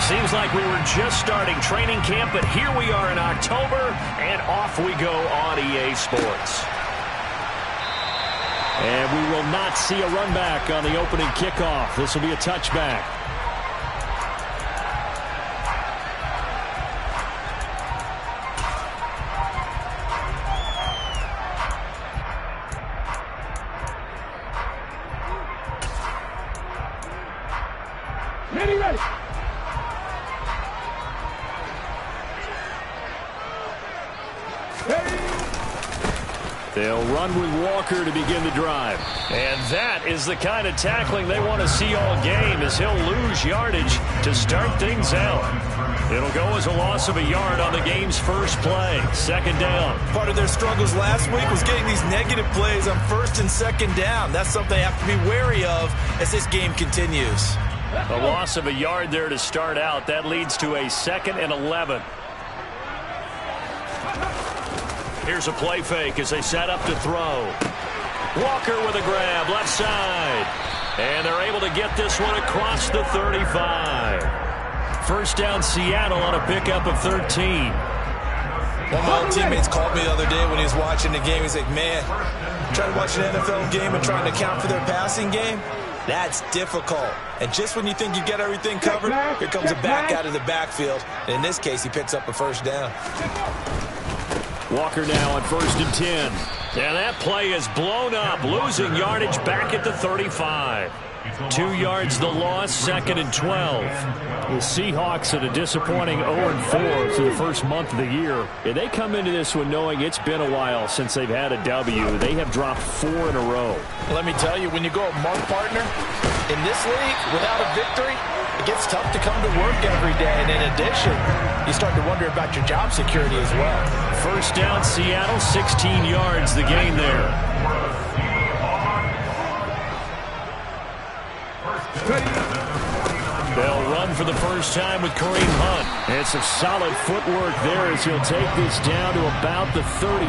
Seems like we were just starting training camp, but here we are in October, and off we go on EA Sports. And we will not see a run back on the opening kickoff. This will be a touchback. Ready. They'll run with Walker to begin the drive. And that is the kind of tackling they want to see all game, as he'll lose yardage to start things out. It'll go as a loss of a yard on the game's first play. Second down. Part of their struggles last week was getting these negative plays on first and second down. That's something they have to be wary of as this game continues. A loss of a yard there to start out. That leads to a 2nd and 11. Here's a play fake as they set up to throw. Walker with a grab, left side. And they're able to get this one across the 35. First down, Seattle on a pickup of 13. One of my old teammates called me the other day when he was watching the game. He's like, man, trying to watch an NFL game and trying to account for their passing game? That's difficult. And just when you think you get everything covered, here comes a back out of the backfield. And in this case, he picks up a first down. Walker now on 1st and 10. And that play is blown up, losing yardage back at the 35. 2 yards the loss, 2nd and 12. The Seahawks at a disappointing 0-4 through the first month of the year. And they come into this one knowing it's been a while since they've had a W. They have dropped 4 in a row. Let me tell you, when you go a month partner in this league without a victory, it gets tough to come to work every day. And in addition, you start to wonder about your job security as well. First down, Seattle, 16 yards the gain there. They'll run for the first time with Kareem Hunt. And some solid footwork there as he'll take this down to about the 38.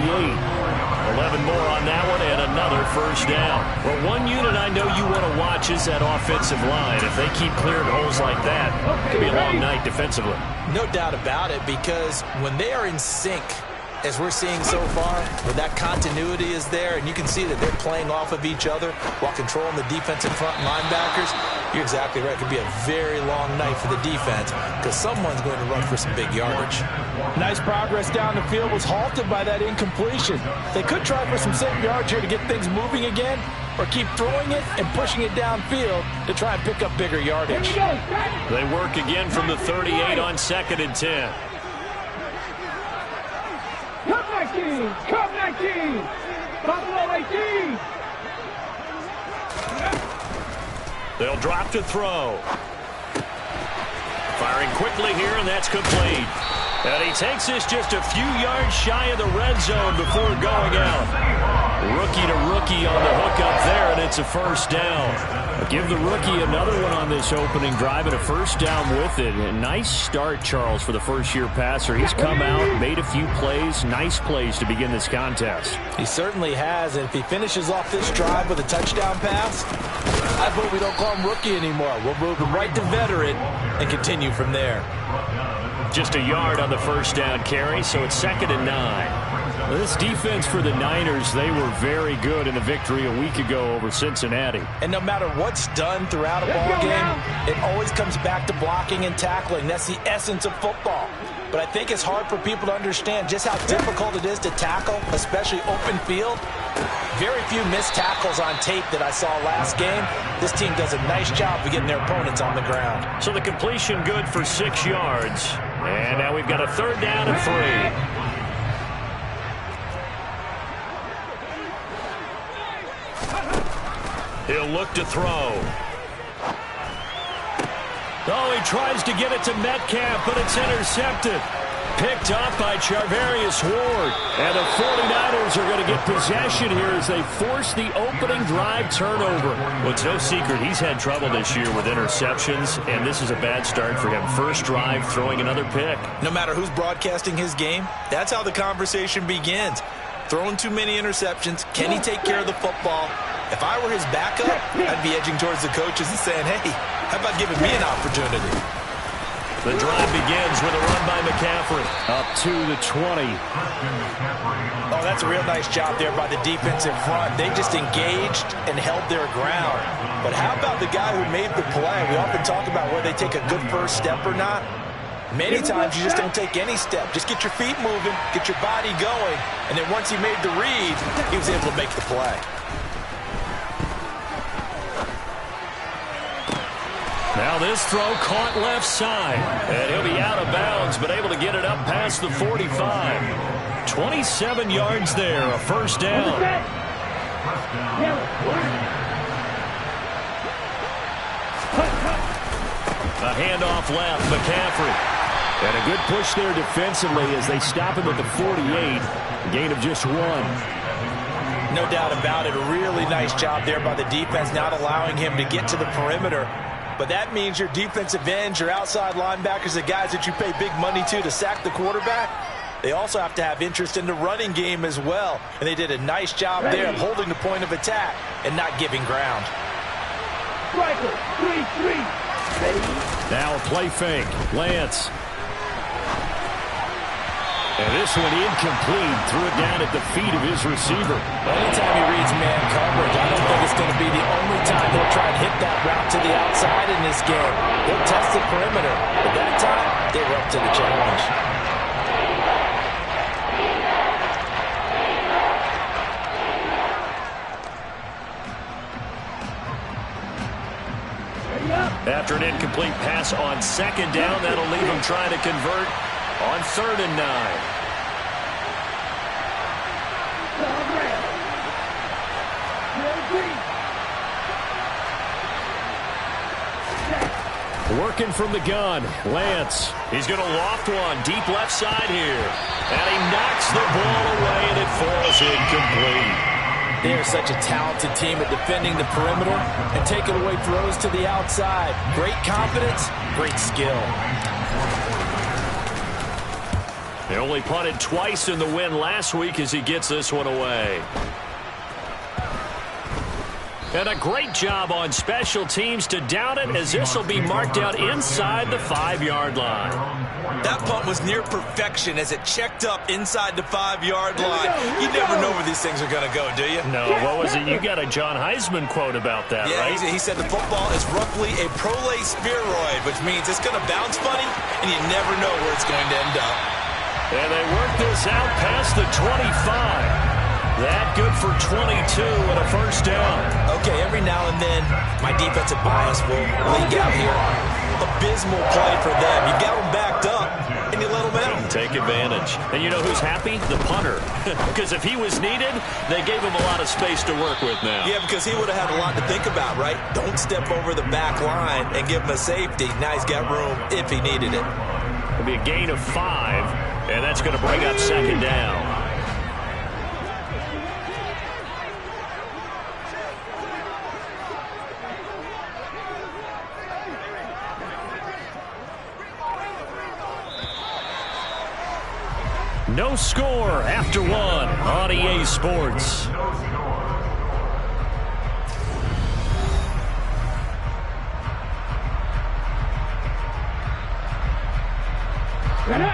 11 more on that one and another first down. Well, one unit I know you want to watch is that offensive line. If they keep clearing holes like that, it could be a long night defensively. No doubt about it, because when they are in sync, as we're seeing so far, where that continuity is there, and you can see that they're playing off of each other while controlling the defensive front linebackers, you're exactly right. It could be a very long night for the defense because someone's going to run for some big yardage. Nice progress down the field was halted by that incompletion. They could try for some safe yards here to get things moving again, or keep throwing it and pushing it downfield to try and pick up bigger yardage. They work again from the 38 on 2nd and 10. Come 19! Buffalo 18! They'll drop to throw. Firing quickly here, and that's complete. And he takes this just a few yards shy of the red zone before going out. Rookie to rookie on the hook up there, and it's a first down. Give the rookie another one on this opening drive and a first down with it. A nice start, Charles, for the first-year passer. He's come out, made a few plays, nice plays to begin this contest. He certainly has, and if he finishes off this drive with a touchdown pass, I vote we don't call him rookie anymore. We'll move him right to veteran and continue from there. Just a yard on the first down carry, so it's 2nd and 9. This defense for the Niners, they were very good in the victory a week ago over Cincinnati. And no matter what's done throughout a ball game, it always comes back to blocking and tackling. That's the essence of football. But I think it's hard for people to understand just how difficult it is to tackle, especially open field. Very few missed tackles on tape that I saw last game. This team does a nice job of getting their opponents on the ground. So the completion good for 6 yards. And now we've got a 3rd down and 3. He'll look to throw. Oh, he tries to get it to Metcalf, but it's intercepted. Picked up by Charvarius Ward. And the 49ers are going to get possession here as they force the opening drive turnover. Well, it's no secret he's had trouble this year with interceptions, and this is a bad start for him. First drive, throwing another pick. No matter who's broadcasting his game, that's how the conversation begins. Throwing too many interceptions. Can he take care of the football? If I were his backup, I'd be edging towards the coaches and saying, hey, how about giving me an opportunity? The drive begins with a run by McCaffrey. Up to the 20. Oh, that's a real nice job there by the defense in front. They just engaged and held their ground. But how about the guy who made the play? We often talk about whether they take a good first step or not. Many times you just don't take any step. Just get your feet moving, get your body going, and then once he made the read, he was able to make the play. Now this throw caught left side, and he'll be out of bounds, but able to get it up past the 45. 27 yards there, a first down. A handoff left, McCaffrey. And a good push there defensively as they stop him at the 48. A gain of just 1. No doubt about it. A really nice job there by the defense, not allowing him to get to the perimeter. But that means your defensive ends, your outside linebackers, the guys that you pay big money to sack the quarterback, they also have to have interest in the running game as well. And they did a nice job there of holding the point of attack and not giving ground. Striker, 3-3. Now a play fake. Lance. And this one incomplete. Threw it down at the feet of his receiver. Anytime he reads man coverage, I don't think it's going to be the only time they'll try and hit that route to the outside in this game. They'll test the perimeter. But that time, they were up to the challenge. After an incomplete pass on second down, that'll leave him trying to convert on 3rd and 9. Working from the gun, Lance. He's going to loft one deep left side here. And he knocks the ball away, and it falls incomplete. They are such a talented team at defending the perimeter and taking away throws to the outside. Great confidence, great skill. They only punted twice in the win last week as he gets this one away. And a great job on special teams to down it, as this will be marked out inside the 5-yard line. That punt was near perfection as it checked up inside the 5-yard line. You never know where these things are going to go, do you? No, what was it? You got a John Heisman quote about that, yeah, right? He said the football is roughly a prolate spheroid, which means it's going to bounce funny, and you never know where it's going to end up. And they work this out past the 25. That good for 22 and a first down. Okay, every now and then, my defensive bias will leak out here. Abysmal play for them. You got them backed up, and you let them out. Take advantage. And you know who's happy? The punter. Because if he was needed, they gave him a lot of space to work with now. Yeah, because he would have had a lot to think about, right? Don't step over the back line and give him a safety. Now he's got room if he needed it. It'll be a gain of 5, and that's going to bring up second down. No score after 1 on EA Sports.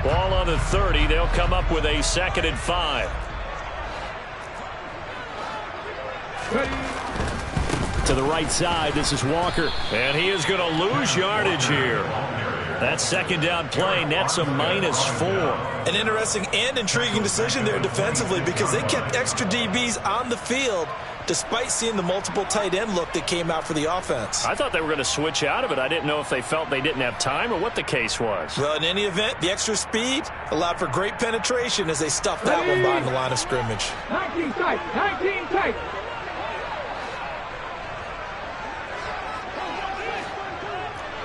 Ball on the 30. They'll come up with a 2nd and 5. To the right side, this is Walker. And he is going to lose yardage here. That second down play nets a -4. An interesting and intriguing decision there defensively, because they kept extra DBs on the field despite seeing the multiple tight end look that came out for the offense. I thought they were going to switch out of it. I didn't know if they felt they didn't have time or what the case was. Well, in any event, the extra speed allowed for great penetration as they stuffed that one behind the line of scrimmage. 19 tight, 19 tight.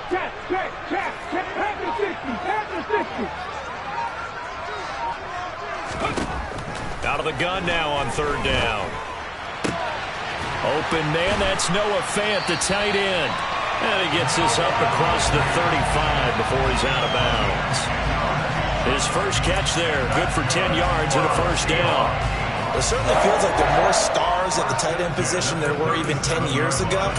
Check, after 60. Out of the gun now on 3rd down. Open man, that's Noah Fant, the tight end. And he gets this up across the 35 before he's out of bounds. His first catch there, good for 10 yards and a first down. It certainly feels like there are more stars at the tight end position than there were even 10 years ago.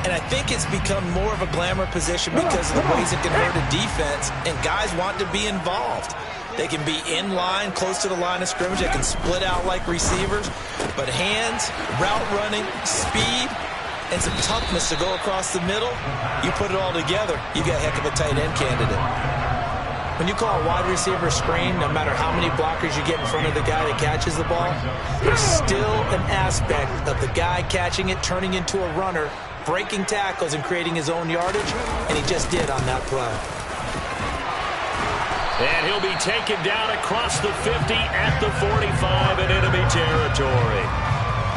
And I think it's become more of a glamour position because of the ways it can hurt a defense, and guys want to be involved. They can be in line, close to the line of scrimmage. They can split out like receivers. But hands, route running, speed, and some toughness to go across the middle, you put it all together, you got a heck of a tight end candidate. When you call a wide receiver screen, no matter how many blockers you get in front of the guy that catches the ball, there's still an aspect of the guy catching it, turning into a runner, breaking tackles and creating his own yardage, and he just did on that play. And he'll be taken down across the 50 at the 45 in enemy territory.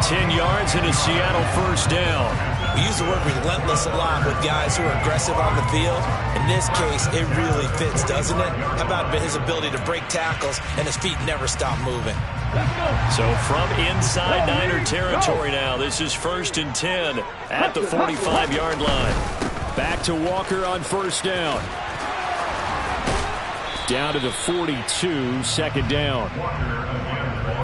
10 yards and a Seattle first down. We use the word relentless a lot with guys who are aggressive on the field. In this case, it really fits, doesn't it? How about his ability to break tackles and his feet never stop moving? So from inside Niner territory now, this is 1st and 10 at the 45-yard line. Back to Walker on first down. Down to the 42, second down.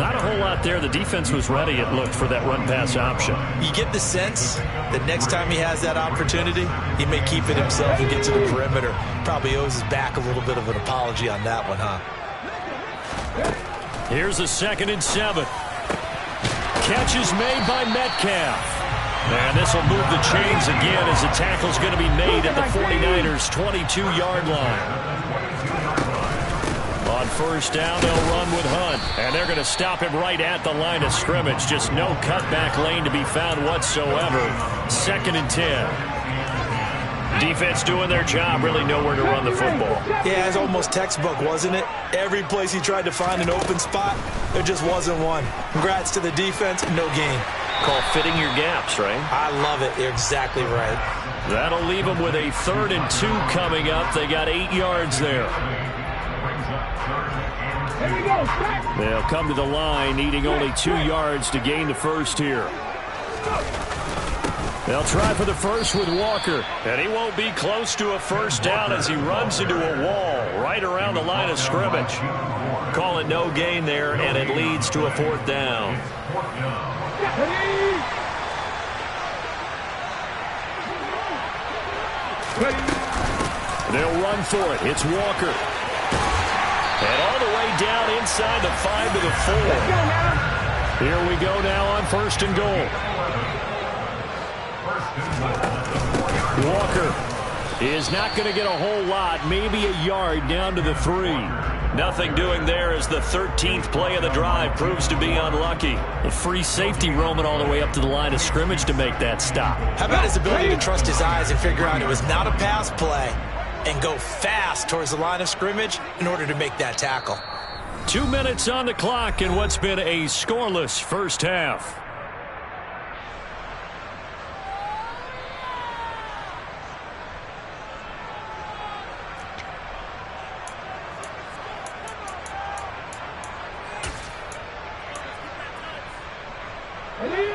Not a whole lot there. The defense was ready, it looked, for that run-pass option. You get the sense that next time he has that opportunity, he may keep it himself and get to the perimeter. Probably owes his back a little bit of an apology on that one, huh? Here's a 2nd and 7. Catch is made by Metcalf. And this will move the chains again as the tackle's going to be made at the 49ers' 22-yard line. On first down, they'll run with Hunt. And they're going to stop him right at the line of scrimmage. Just no cutback lane to be found whatsoever. 2nd and 10. Defense doing their job, really nowhere to run the football. Yeah, it's almost textbook, wasn't it? Every place he tried to find an open spot, there just wasn't one. Congrats to the defense, no gain. Call fitting your gaps, right? I love it. You're exactly right. That'll leave them with a 3rd and 2 coming up. They got 8 yards there. They'll come to the line, needing only 2 yards to gain the first here. They'll try for the first with Walker. And he won't be close to a first down as he runs into a wall right around the line of scrimmage. Call it no gain there, and it leads to a 4th down. They'll run for it. It's Walker. And all the way down inside the 5 to the 4. Here we go now on 1st and goal. Walker is not going to get a whole lot, maybe a yard down to the 3. Nothing doing there as the 13th play of the drive proves to be unlucky. A free safety roaming all the way up to the line of scrimmage to make that stop. How about his ability to trust his eyes and figure out it was not a pass play and go fast towards the line of scrimmage in order to make that tackle. 2 minutes on the clock in what's been a scoreless first half.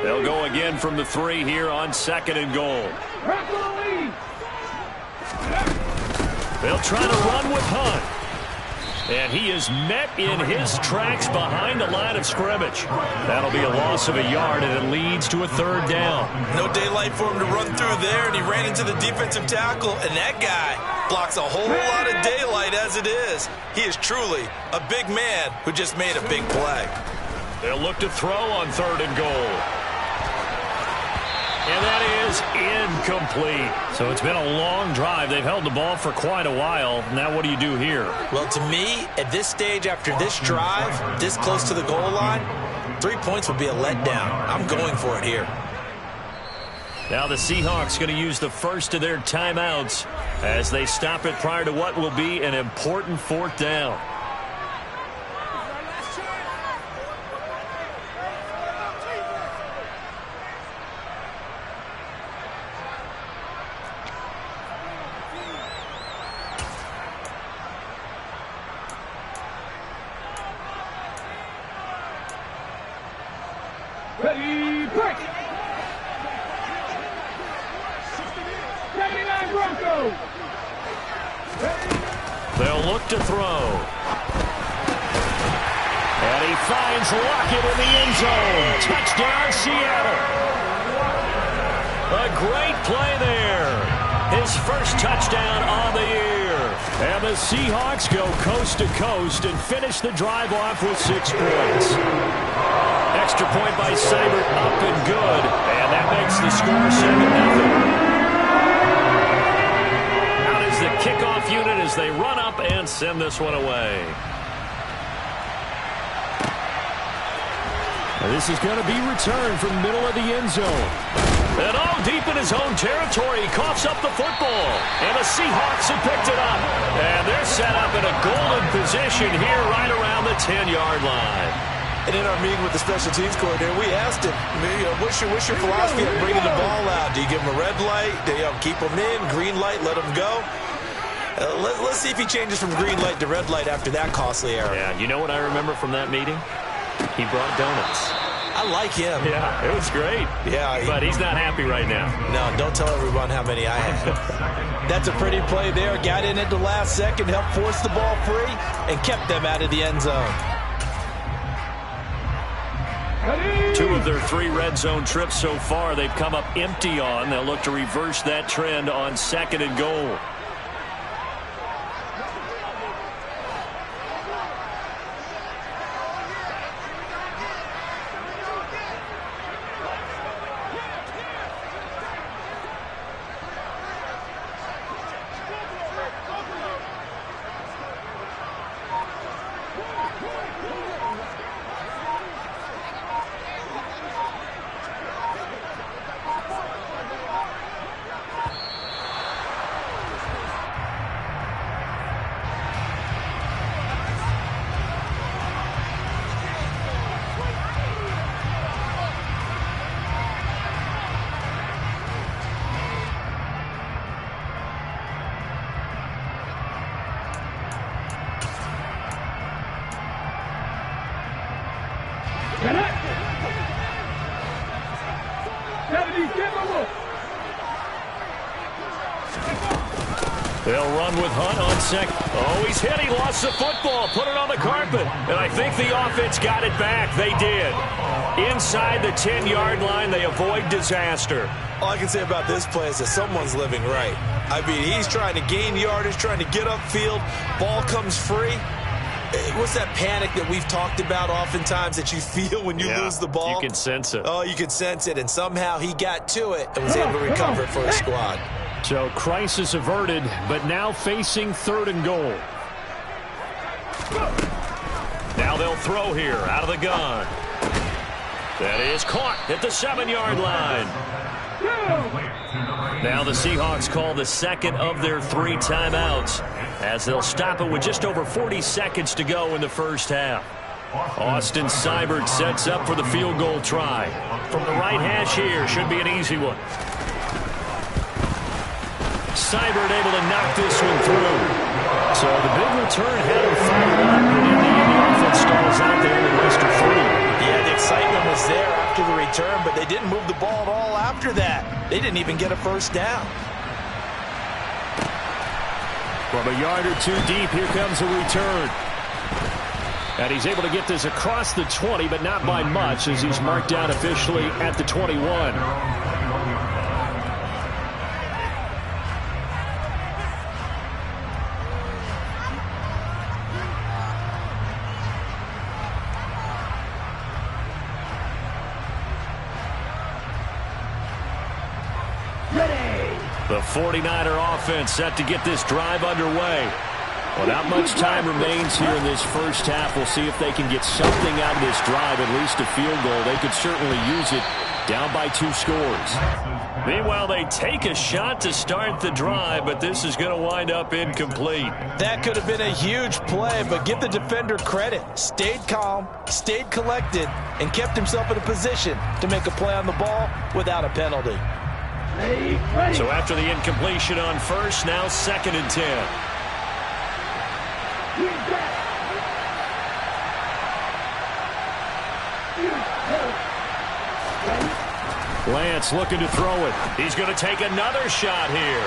They'll go again from the 3 here on 2nd and goal. They'll try to run with Hunt. And he is met in his tracks behind the line of scrimmage. That'll be a loss of a yard, and it leads to a 3rd down. No daylight for him to run through there, and he ran into the defensive tackle, and that guy blocks a whole lot of daylight as it is. He is truly a big man who just made a big play. They'll look to throw on 3rd and goal. And that is incomplete. So it's been a long drive. They've held the ball for quite a while. Now what do you do here? Well, to me, at this stage, after this drive, this close to the goal line, 3 points would be a letdown. I'm going for it here. Now the Seahawks going to use the first of their timeouts as they stop it prior to what will be an important 4th down. Ready, break! 79 Broncos! They'll look to throw. And he finds Lockett in the end zone. Touchdown, Seattle. A great play there. His first touchdown on the year. And the Seahawks go coast to coast and finish the drive off with 6 points. Extra point by Seibert, up and good. And that makes the score 7-0. Out is the kickoff unit as they run up and send this one away. This is going to be returned from the middle of the end zone. And deep in his own territory, he coughs up the football. And the Seahawks have picked it up. And they're set up in a golden position here right around the 10-yard line. And in our meeting with the special teams coordinator, we asked him, what's your philosophy on bringing the ball out? Do you give him a red light? Do you keep him in? Green light, let him go? Let's see if he changes from green light to red light after that costly error. Yeah, you know what I remember from that meeting? He brought donuts. I like him. Yeah, it was great. Yeah, but he's not happy right now. No, don't tell everyone how many I had. That's a pretty play there. Got in at the last second, helped force the ball free, and kept them out of the end zone. 2 of their 3 red zone trips so far, they've come up empty on. They'll look to reverse that trend on 2nd and goal. They'll run with Hunt on second. Oh, he's hit. He lost the football. Put it on the carpet. And I think the offense got it back. They did. Inside the 10-yard line, they avoid disaster. All I can say about this play is that someone's living right. I mean, he's trying to gain yardage, trying to get upfield. Ball comes free. What's that panic that we've talked about oftentimes that you feel when you lose the ball? You can sense it. Oh, you can sense it. And somehow he got to it and was able to recover it for his squad. So crisis averted, but now facing 3rd and goal. Now they'll throw here out of the gun. That is caught at the 7-yard line. Now the Seahawks call the 2nd of their 3 timeouts as they'll stop it with just over 40 seconds to go in the first half. Austin Seibert sets up for the field goal try. From the right hash here, should be an easy one. Seibert able to knock this one through. So the big return had him fired up, and in the end, the offense stalls out there in the rest of 3. Yeah, the excitement was there after the return, but they didn't move the ball at all after that. They didn't even get a first down. From a yard or 2 deep, here comes a return. And he's able to get this across the 20, but not by much, as he's marked down officially at the 21. The 49er offense set to get this drive underway. Well, not much time remains here in this first half. We'll see if they can get something out of this drive, at least a field goal. They could certainly use it, down by 2 scores. Meanwhile, they take a shot to start the drive, but this is going to wind up incomplete. That could have been a huge play, but give the defender credit. Stayed calm, stayed collected, and kept himself in a position to make a play on the ball without a penalty. So after the incompletion on first, now 2nd and 10. Lance looking to throw it. He's going to take another shot here.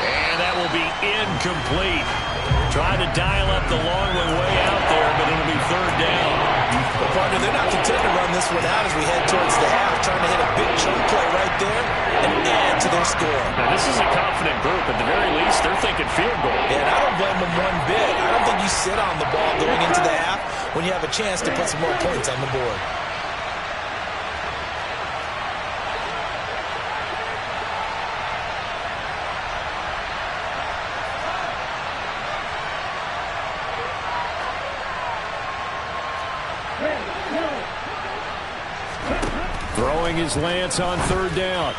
And that will be incomplete. Trying to dial up the long one way out there, but it'll be 3rd down. partner, they're not content to run this one out as we head towards the half, trying to hit a big chunk play right there and add to their score. Now, this is a confident group. At the very least, they're thinking field goal. Yeah, and I don't blame them one bit. I don't think you sit on the ball going into the half when you have a chance to put some more points on the board. Throwing his Lance on third down.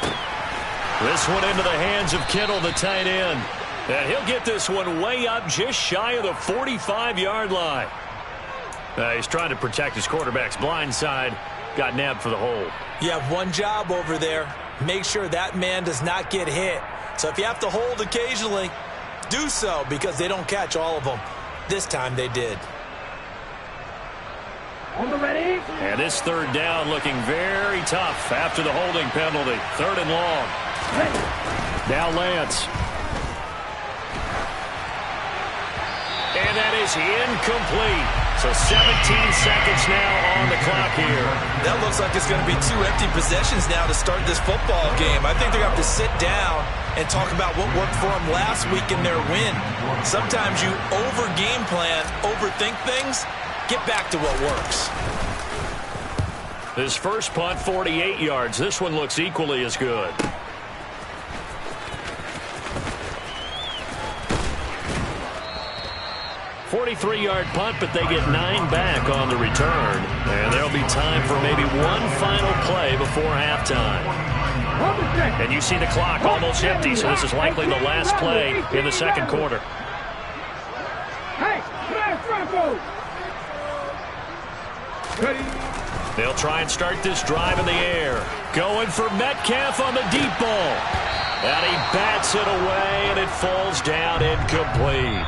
This one into the hands of Kittle, the tight end. And he'll get this one way up just shy of the 45-yard line. He's trying to protect his quarterback's blind side. Got nabbed for the hold. You have one job over there. Make sure that man does not get hit. So if you have to hold occasionally, do so because they don't catch all of them. This time they did. On the ready. And this third down looking very tough after the holding penalty. Third and long. Now Lance. And that is incomplete. So 17 seconds now on the clock here. That looks like it's going to be 2 empty possessions now to start this football game. I think they're going to have to sit down and talk about what worked for them last week in their win. Sometimes you over-game plan, overthink things. Get back to what works. His first punt, 48 yards. This one looks equally as good. "43-yard punt, but they get 9 back on the return. And there'll be time for maybe one final play before halftime. And you see the clock almost empty, so this is likely the last play in the second quarter. Hey, Franco. They'll try and start this drive in the air. Going for Metcalf on the deep ball. And he bats it away, and it falls down incomplete.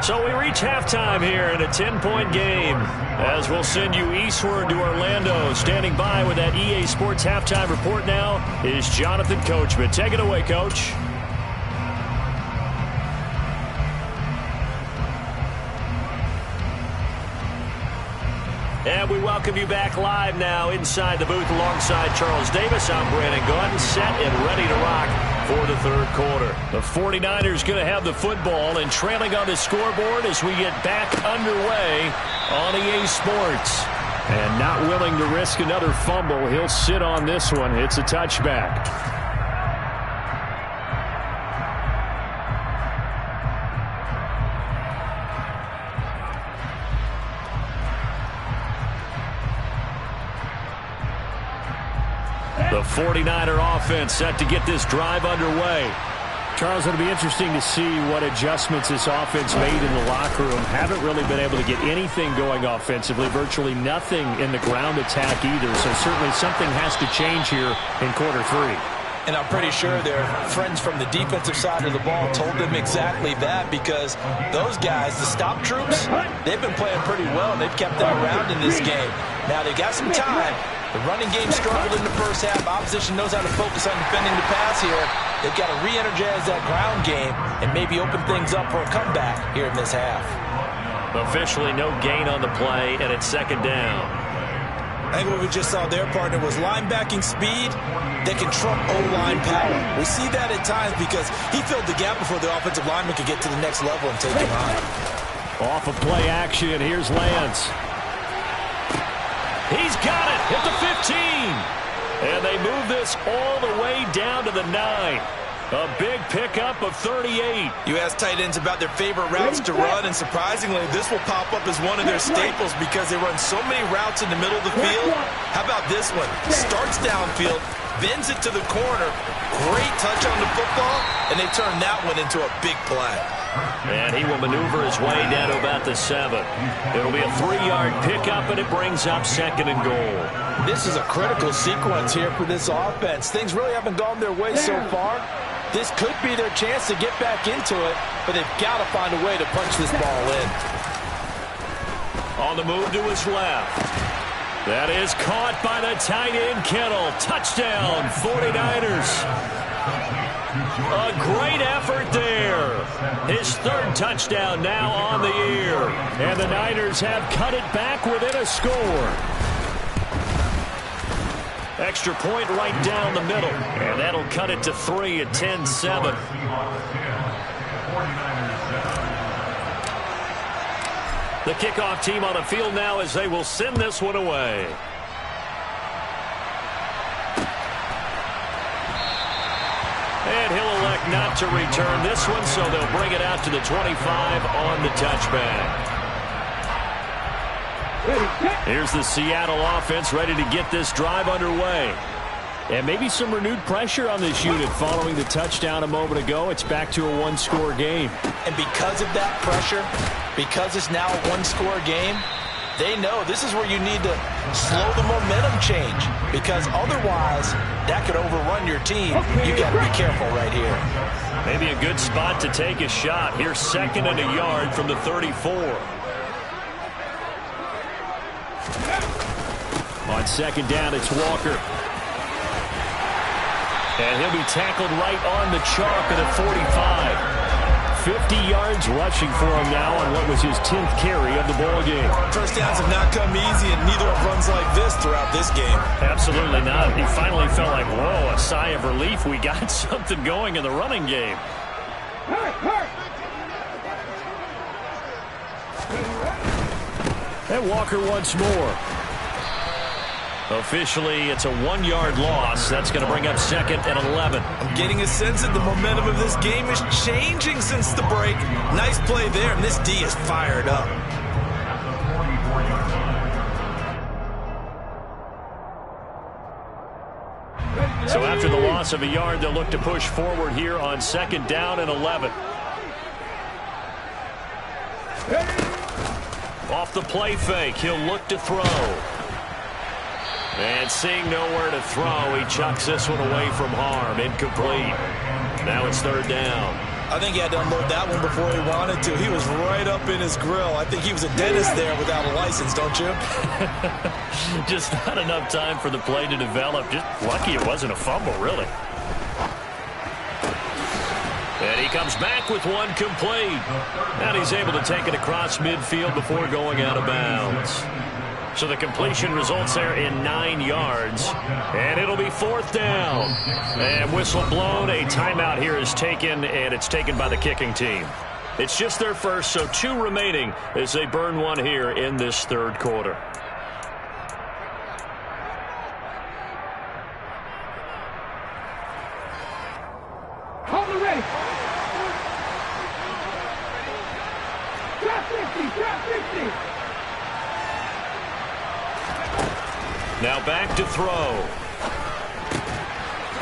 So we reach halftime here in a 10-point game. As we'll send you eastward to Orlando. Standing by with that EA Sports halftime report now is Jonathan Coachman. Take it away, Coach. And we welcome you back live now inside the booth alongside Charles Davis. I'm Brandon Gordon, set and ready to rock for the third quarter. The 49ers going to have the football and trailing on the scoreboard as we get back underway on EA Sports. And not willing to risk another fumble, he'll sit on this one. It's a touchback. The 49er offense set to get this drive underway. Charles, it'll be interesting to see what adjustments this offense made in the locker room. Haven't really been able to get anything going offensively, virtually nothing in the ground attack either. So certainly something has to change here in quarter 3. And I'm pretty sure their friends from the defensive side of the ball told them exactly that, because those guys, the stop troops, they've been playing pretty well. They've kept them around in this game. Now they got some time. The running game struggled in the first half. Opposition knows how to focus on defending the pass here. They've got to re-energize that ground game and maybe open things up for a comeback here in this half. Officially no gain on the play, and it's second down. I think what we just saw there, partner, was linebacking speed that can trump O-line power. We see that at times because he filled the gap before the offensive lineman could get to the next level and take him on. Off of play action, here's Lance. He's got it at the 15. And they move this all the way down to the 9. A big pickup of 38. You ask tight ends about their favorite routes to run, and surprisingly, this will pop up as one of their staples because they run so many routes in the middle of the field. How about this one? Starts downfield, bends it to the corner. Great touch on the football, and they turn that one into a big play. And he will maneuver his way down to about the 7. It'll be a 3-yard pickup, and it brings up second and goal. This is a critical sequence here for this offense. Things really haven't gone their way so far. This could be their chance to get back into it, but they've got to find a way to punch this ball in. On the move to his left. That is caught by the tight end, Kittle. Touchdown, 49ers. A great effort there. His third touchdown now on the year. And the Niners have cut it back within a score. Extra point right down the middle. And that'll cut it to 3 at 10-7. The kickoff team on the field now as they will send this one away. And he'll elect not to return this one, so they'll bring it out to the 25 on the touchback. Here's the Seattle offense ready to get this drive underway. And maybe some renewed pressure on this unit following the touchdown a moment ago. It's back to a one-score game. And because of that pressure, because it's now a one-score game, they know this is where you need to slow the momentum change, because otherwise that could overrun your team. You got to be careful right here. Maybe a good spot to take a shot. Here's 2nd and a yard from the 34. On 2nd down, it's Walker. And he'll be tackled right on the chalk at the 45. 50 yards rushing for him now on what was his 10th carry of the ball game. First downs have not come easy, and neither have runs like this throughout this game. Absolutely not. He finally felt like, whoa, a sigh of relief. We got something going in the running game. And Walker once more. Officially, it's a 1-yard loss. That's going to bring up 2nd and 11. I'm getting a sense that the momentum of this game is changing since the break. Nice play there, and this D is fired up. So after the loss of a yard, they'll look to push forward here on 2nd down and 11. Off the play fake, he'll look to throw. And seeing nowhere to throw, he chucks this one away from harm. Incomplete. Now it's 3rd down. I think he had to unload that one before he wanted to. He was right up in his grill. I think he was a dentist there without a license, don't you? Just not enough time for the play to develop. Just lucky it wasn't a fumble, really. And he comes back with one complete. And he's able to take it across midfield before going out of bounds. So the completion results there in 9 yards. And it'll be 4th down. And whistle blown. A timeout here is taken, and it's taken by the kicking team. It's just their first, so 2 remaining as they burn one here in this 3rd quarter. Hold the ready. Drop 50, drop 50. Now back to throw.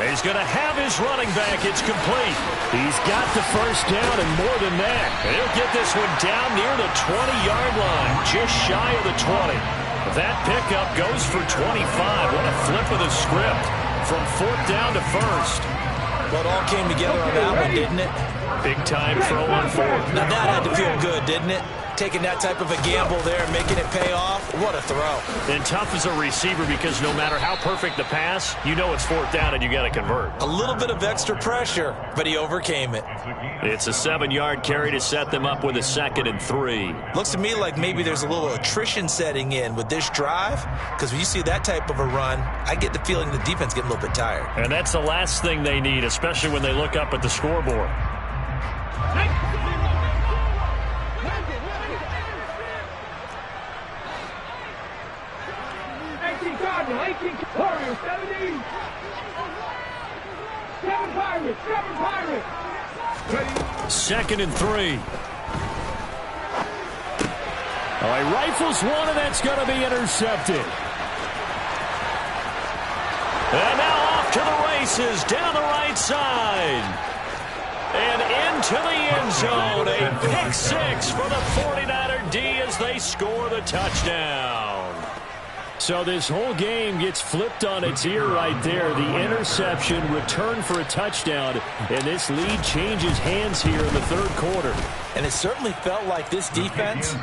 He's going to have his running back. It's complete. He's got the first down and more than that. And he'll get this one down near the 20-yard line, just shy of the 20. That pickup goes for 25. What a flip of the script from 4th down to 1st. Well, it all came together on that one, didn't it? Big time throw on 4th. Now that had to feel good, didn't it? Taking that type of a gamble there, making it pay off. What a throw. And tough as a receiver, because no matter how perfect the pass, you know it's 4th down and you got to convert. A little bit of extra pressure, but he overcame it. It's a 7-yard carry to set them up with a 2nd and 3. Looks to me like maybe there's a little attrition setting in with this drive, because when you see that type of a run, I get the feeling the defense getting a little bit tired. And that's the last thing they need, especially when they look up at the scoreboard. Warriors, 17. 7 Pirates, 7 Pirates. 2nd and 3. Oh, he rifles one, and that's going to be intercepted. And now off to the races, down the right side. And into the end zone. A pick 6 for the 49er D as they score the touchdown. So this whole game gets flipped on its ear right there. The interception, return for a touchdown, and this lead changes hands here in the 3rd quarter. And it certainly felt like this defense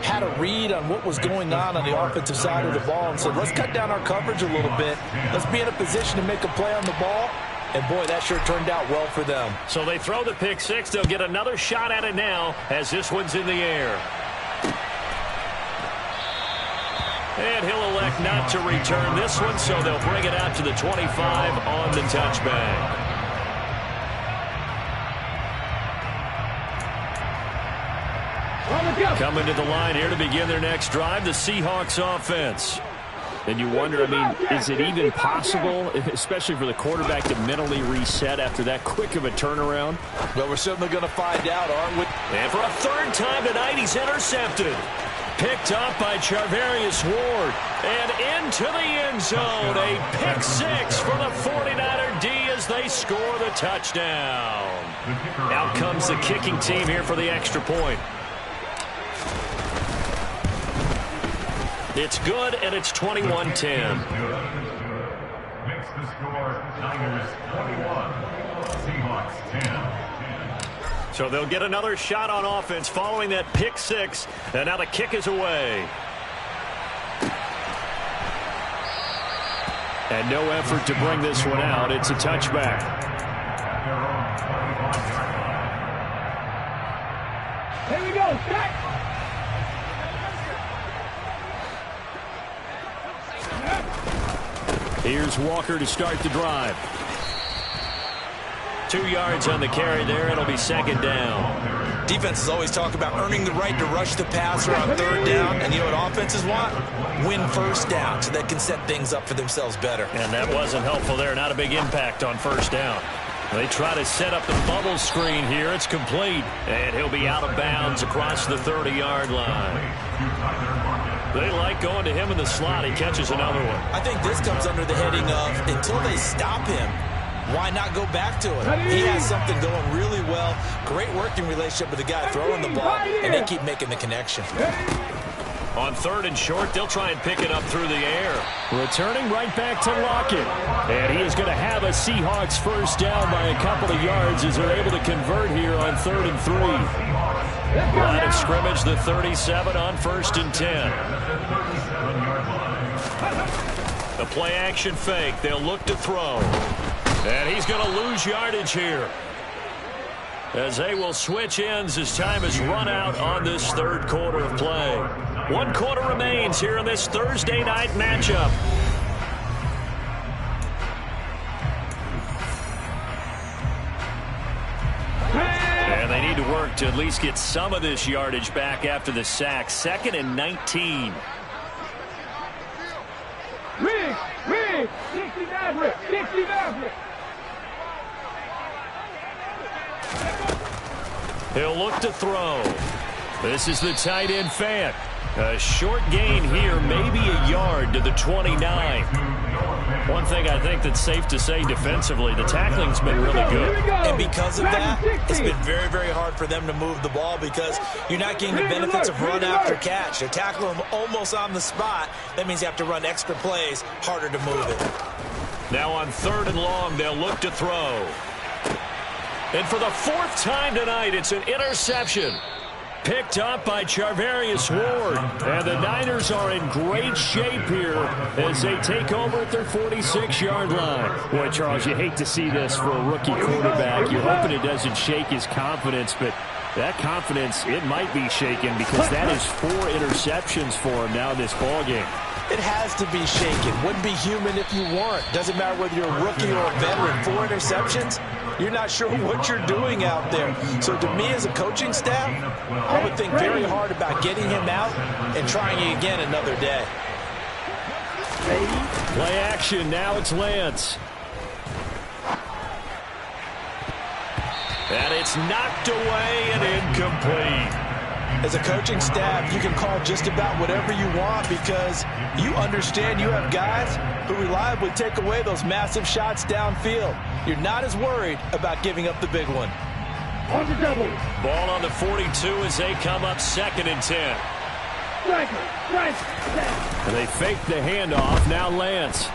had a read on what was going on the offensive side of the ball and said, let's cut down our coverage a little bit. Let's be in a position to make a play on the ball. And, boy, that sure turned out well for them. So they throw the pick six. They'll get another shot at it now as this one's in the air. And he'll elect not to return this one, so they'll bring it out to the 25 on the touchback. Coming to the line here to begin their next drive, the Seahawks offense. And you wonder, I mean, is it even possible, especially for the quarterback, to mentally reset after that quick of a turnaround? Well, we're certainly going to find out, aren't we? And for a third time tonight, he's intercepted. Picked up by Charvarius Ward. And into the end zone. A pick six for the 49er D as they score the touchdown. Out comes the kicking team here for the extra point. It's good, and it's 21-10. Makes the score Niners 21, Seahawks 10. So they'll get another shot on offense following that pick six, and now the kick is away. And no effort to bring this one out. It's a touchback. Here we go, Jack. Here's Walker to start the drive. 2 yards on the carry there. It'll be second down. Defenses always talk about earning the right to rush the passer on third down. And you know what offenses want? Win first down so they can set things up for themselves better. And that wasn't helpful there. Not a big impact on first down. They try to set up the bubble screen here. It's complete. And he'll be out of bounds across the 30-yard line. They like going to him in the slot. He catches another one. I think this comes under the heading of until they stop him, why not go back to it? He has something going really well. Great working relationship with the guy throwing the ball, and they keep making the connection. On third and short, they'll try and pick it up through the air. Returning right back to Lockett. And he is going to have a Seahawks first down by a couple of yards as they're able to convert here on 3rd and 3. Line of scrimmage, the 37 on 1st and 10. The play action fake. They'll look to throw. And he's going to lose yardage here, as they will switch ends as time has run out on this third quarter of play. 1 quarter remains here in this Thursday night matchup. And they need to work to at least get some of this yardage back after the sack. 2nd and 19. Rig, 60 Maverick, 60 Maverick. He'll look to throw. This is the tight end Fant. A short gain here, maybe a yard to the 29. One thing I think that's safe to say defensively, the tackling's been really good. And because of that, it's been very, very hard for them to move the ball because you're not getting the benefits of run after catch. They're tackling them almost on the spot. That means you have to run extra plays, harder to move it. Now on 3rd and long, they'll look to throw. And for the 4th time tonight, it's an interception. Picked up by Charvarius Ward. And the Niners are in great shape here as they take over at their 46-yard line. Boy, Charles, you hate to see this for a rookie quarterback. You're hoping it doesn't shake his confidence, but that confidence, it might be shaken because that is 4 interceptions for him now in this ballgame. It has to be shaken. Wouldn't be human if you weren't. Doesn't matter whether you're a rookie or a veteran. 4 interceptions, you're not sure what you're doing out there. So to me as a coaching staff, I would think very hard about getting him out and trying it again another day. Play action. Now it's Lance. And it's knocked away and incomplete. As a coaching staff, you can call just about whatever you want because you understand you have guys who reliably take away those massive shots downfield. You're not as worried about giving up the big one. On the double. Ball on the 42 as they come up 2nd and 10. And they fake the handoff. Now Lance.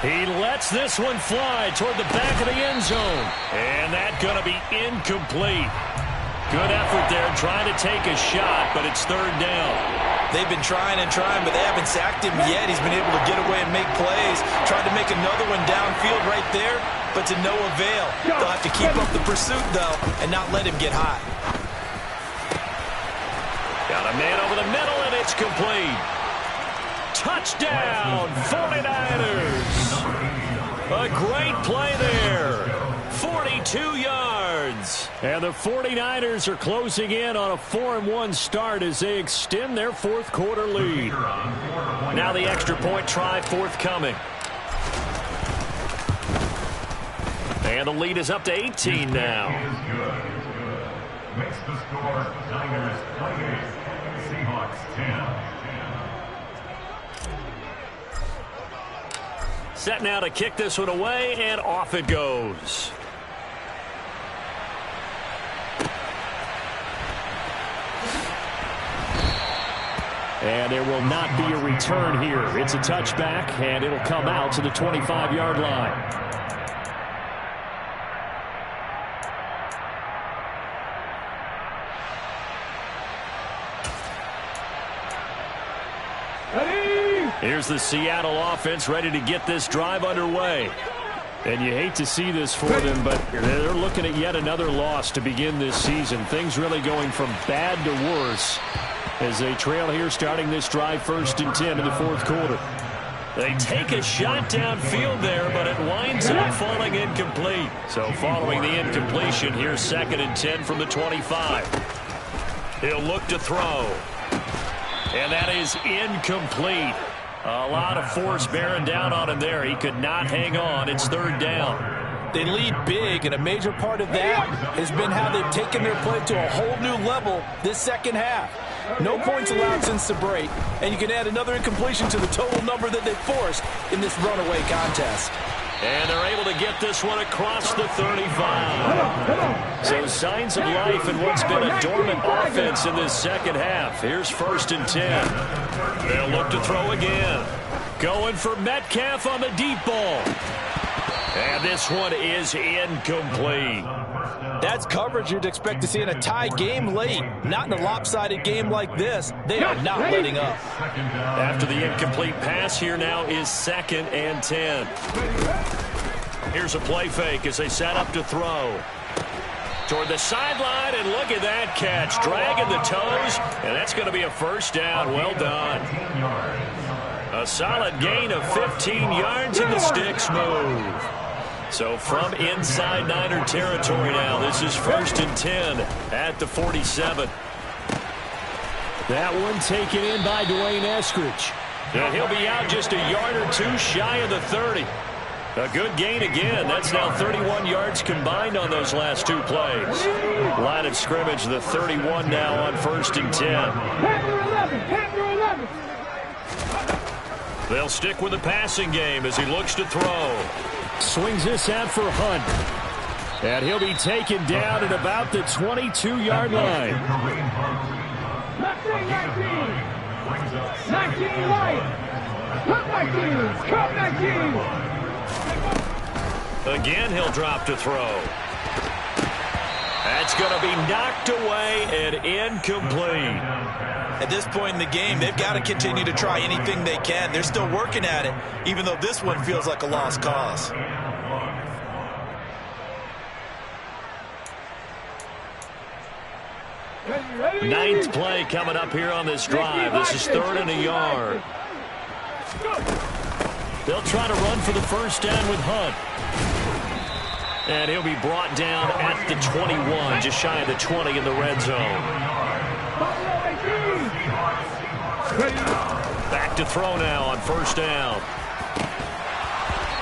He lets this one fly toward the back of the end zone. And that's going to be incomplete. Good effort there trying to take a shot, but it's 3rd down. They've been trying and trying, but they haven't sacked him yet. He's been able to get away and make plays. Tried to make another one downfield right there, but to no avail. They'll have to keep up the pursuit, though, and not let him get hot. Got a man over the middle, and it's complete. Touchdown, 49ers. A great play there. 42 yards. And the 49ers are closing in on a 4-1 start as they extend their fourth quarter lead. Now the extra point try forthcoming. And the lead is up to 18 now. Makes the score Niners 28, Seahawks 10. Set now to kick this one away, and off it goes. And there will not be a return here. It's a touchback, and it'll come out to the 25-yard line. Here's the Seattle offense ready to get this drive underway. And you hate to see this for them, but they're looking at yet another loss to begin this season. Things really going from bad to worse as they trail here starting this drive 1st and 10 in the fourth quarter. They take a shot downfield there, but it winds up falling incomplete. So following the incompletion, here's 2nd and 10 from the 25. He'll look to throw. And that is incomplete. A lot of force bearing down on him there. He could not hang on. It's 3rd down. They lead big, and a major part of that has been how they've taken their play to a whole new level this second half. No points allowed since the break, and you can add another incompletion to the total number that they forced in this runaway contest. And they're able to get this one across the 35. So signs of life in what's been a dormant offense in this second half. Here's 1st and 10. They'll look to throw again. Going for Metcalf on the deep ball. And this one is incomplete. That's coverage you'd expect to see in a tie game late. Not in a lopsided game like this. They are not letting up. After the incomplete pass, here now is 2nd and 10. Here's a play fake as they set up to throw. Toward the sideline, and look at that catch. Dragging the toes, and that's going to be a 1st down. Well done. A solid gain of 15 yards, and the sticks move. So from inside Niner territory now, this is 1st and 10 at the 47. That one taken in by Dwayne Eskridge. And he'll be out just a yard or two shy of the 30. A good gain again. That's now 31 yards combined on those last 2 plays. Line of scrimmage, the 31 now on 1st and 10. They'll stick with the passing game as he looks to throw. Swings this out for Hunt. And he'll be taken down at about the 22-yard line. 19 light. Come 19. Again, he'll drop to throw. That's going to be knocked away and incomplete. At this point in the game, they've got to continue to try anything they can. They're still working at it, even though this one feels like a lost cause. Ninth play coming up here on this drive. This is 3rd and a yard. They'll try to run for the 1st down with Hunt. And he'll be brought down at the 21, just shy of the 20 in the red zone. Back to throw now on 1st down.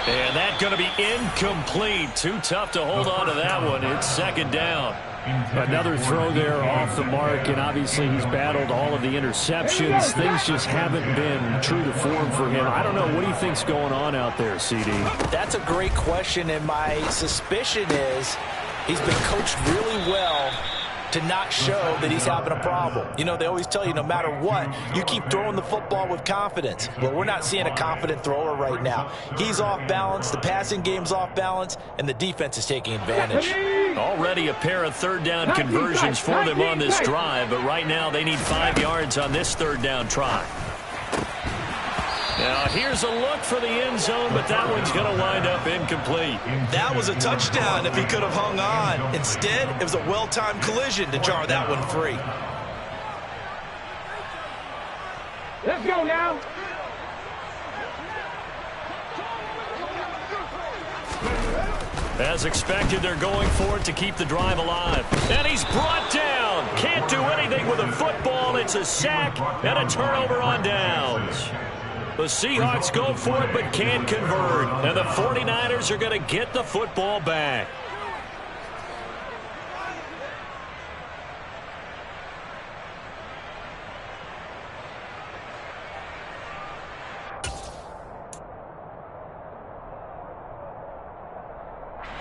And that's going to be incomplete. Too tough to hold on to that one. It's 2nd down. Another throw there off the mark, and obviously he's battled all of the interceptions. Things just haven't been true to form for him. I don't know. What do you think's going on out there, CD? That's a great question, and my suspicion is he's been coached really well to not show that he's having a problem. You know, they always tell you no matter what, you keep throwing the football with confidence. Well, we're not seeing a confident thrower right now. He's off balance, the passing game's off balance, and the defense is taking advantage. Already a pair of third down conversions for them on this drive, but right now they need 5 yards on this third down try. Now here's a look for the end zone, but that one's going to wind up incomplete. That was a touchdown if he could have hung on. Instead, it was a well-timed collision to jar that one free. Let's go now. As expected, they're going for it to keep the drive alive. And he's brought down. Can't do anything with a football. It's a sack and a turnover on downs. The Seahawks go for it but can't convert. And the 49ers are going to get the football back.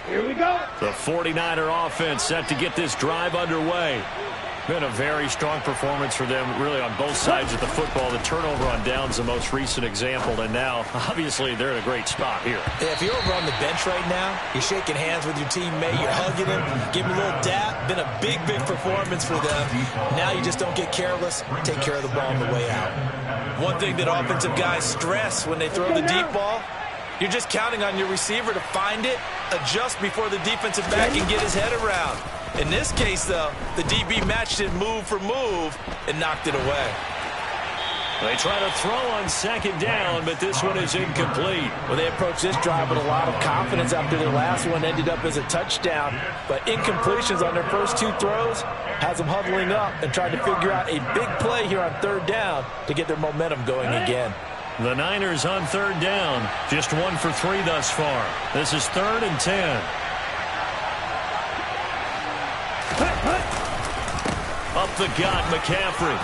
Here we go. The 49er offense set to get this drive underway. Been a very strong performance for them, really, on both sides of the football. The turnover on downs, the most recent example, and now, obviously, they're in a great spot here. Yeah, if you're over on the bench right now, you're shaking hands with your teammate, you're hugging him, give him a little dap. Been a big, big performance for them. Now you just don't get careless. Take care of the ball on the way out. One thing that offensive guys stress when they throw the deep ball, you're just counting on your receiver to find it, adjust before the defensive back can get his head around. In this case, though, the DB matched it move for move and knocked it away. They try to throw on second down, but this one is incomplete. Well, they approached this drive with a lot of confidence after their last one ended up as a touchdown. But incompletions on their first 2 throws has them huddling up and trying to figure out a big play here on third down to get their momentum going again. The Niners on third down, just 1 for 3 thus far. This is 3rd and 10. Up the gut, McCaffrey.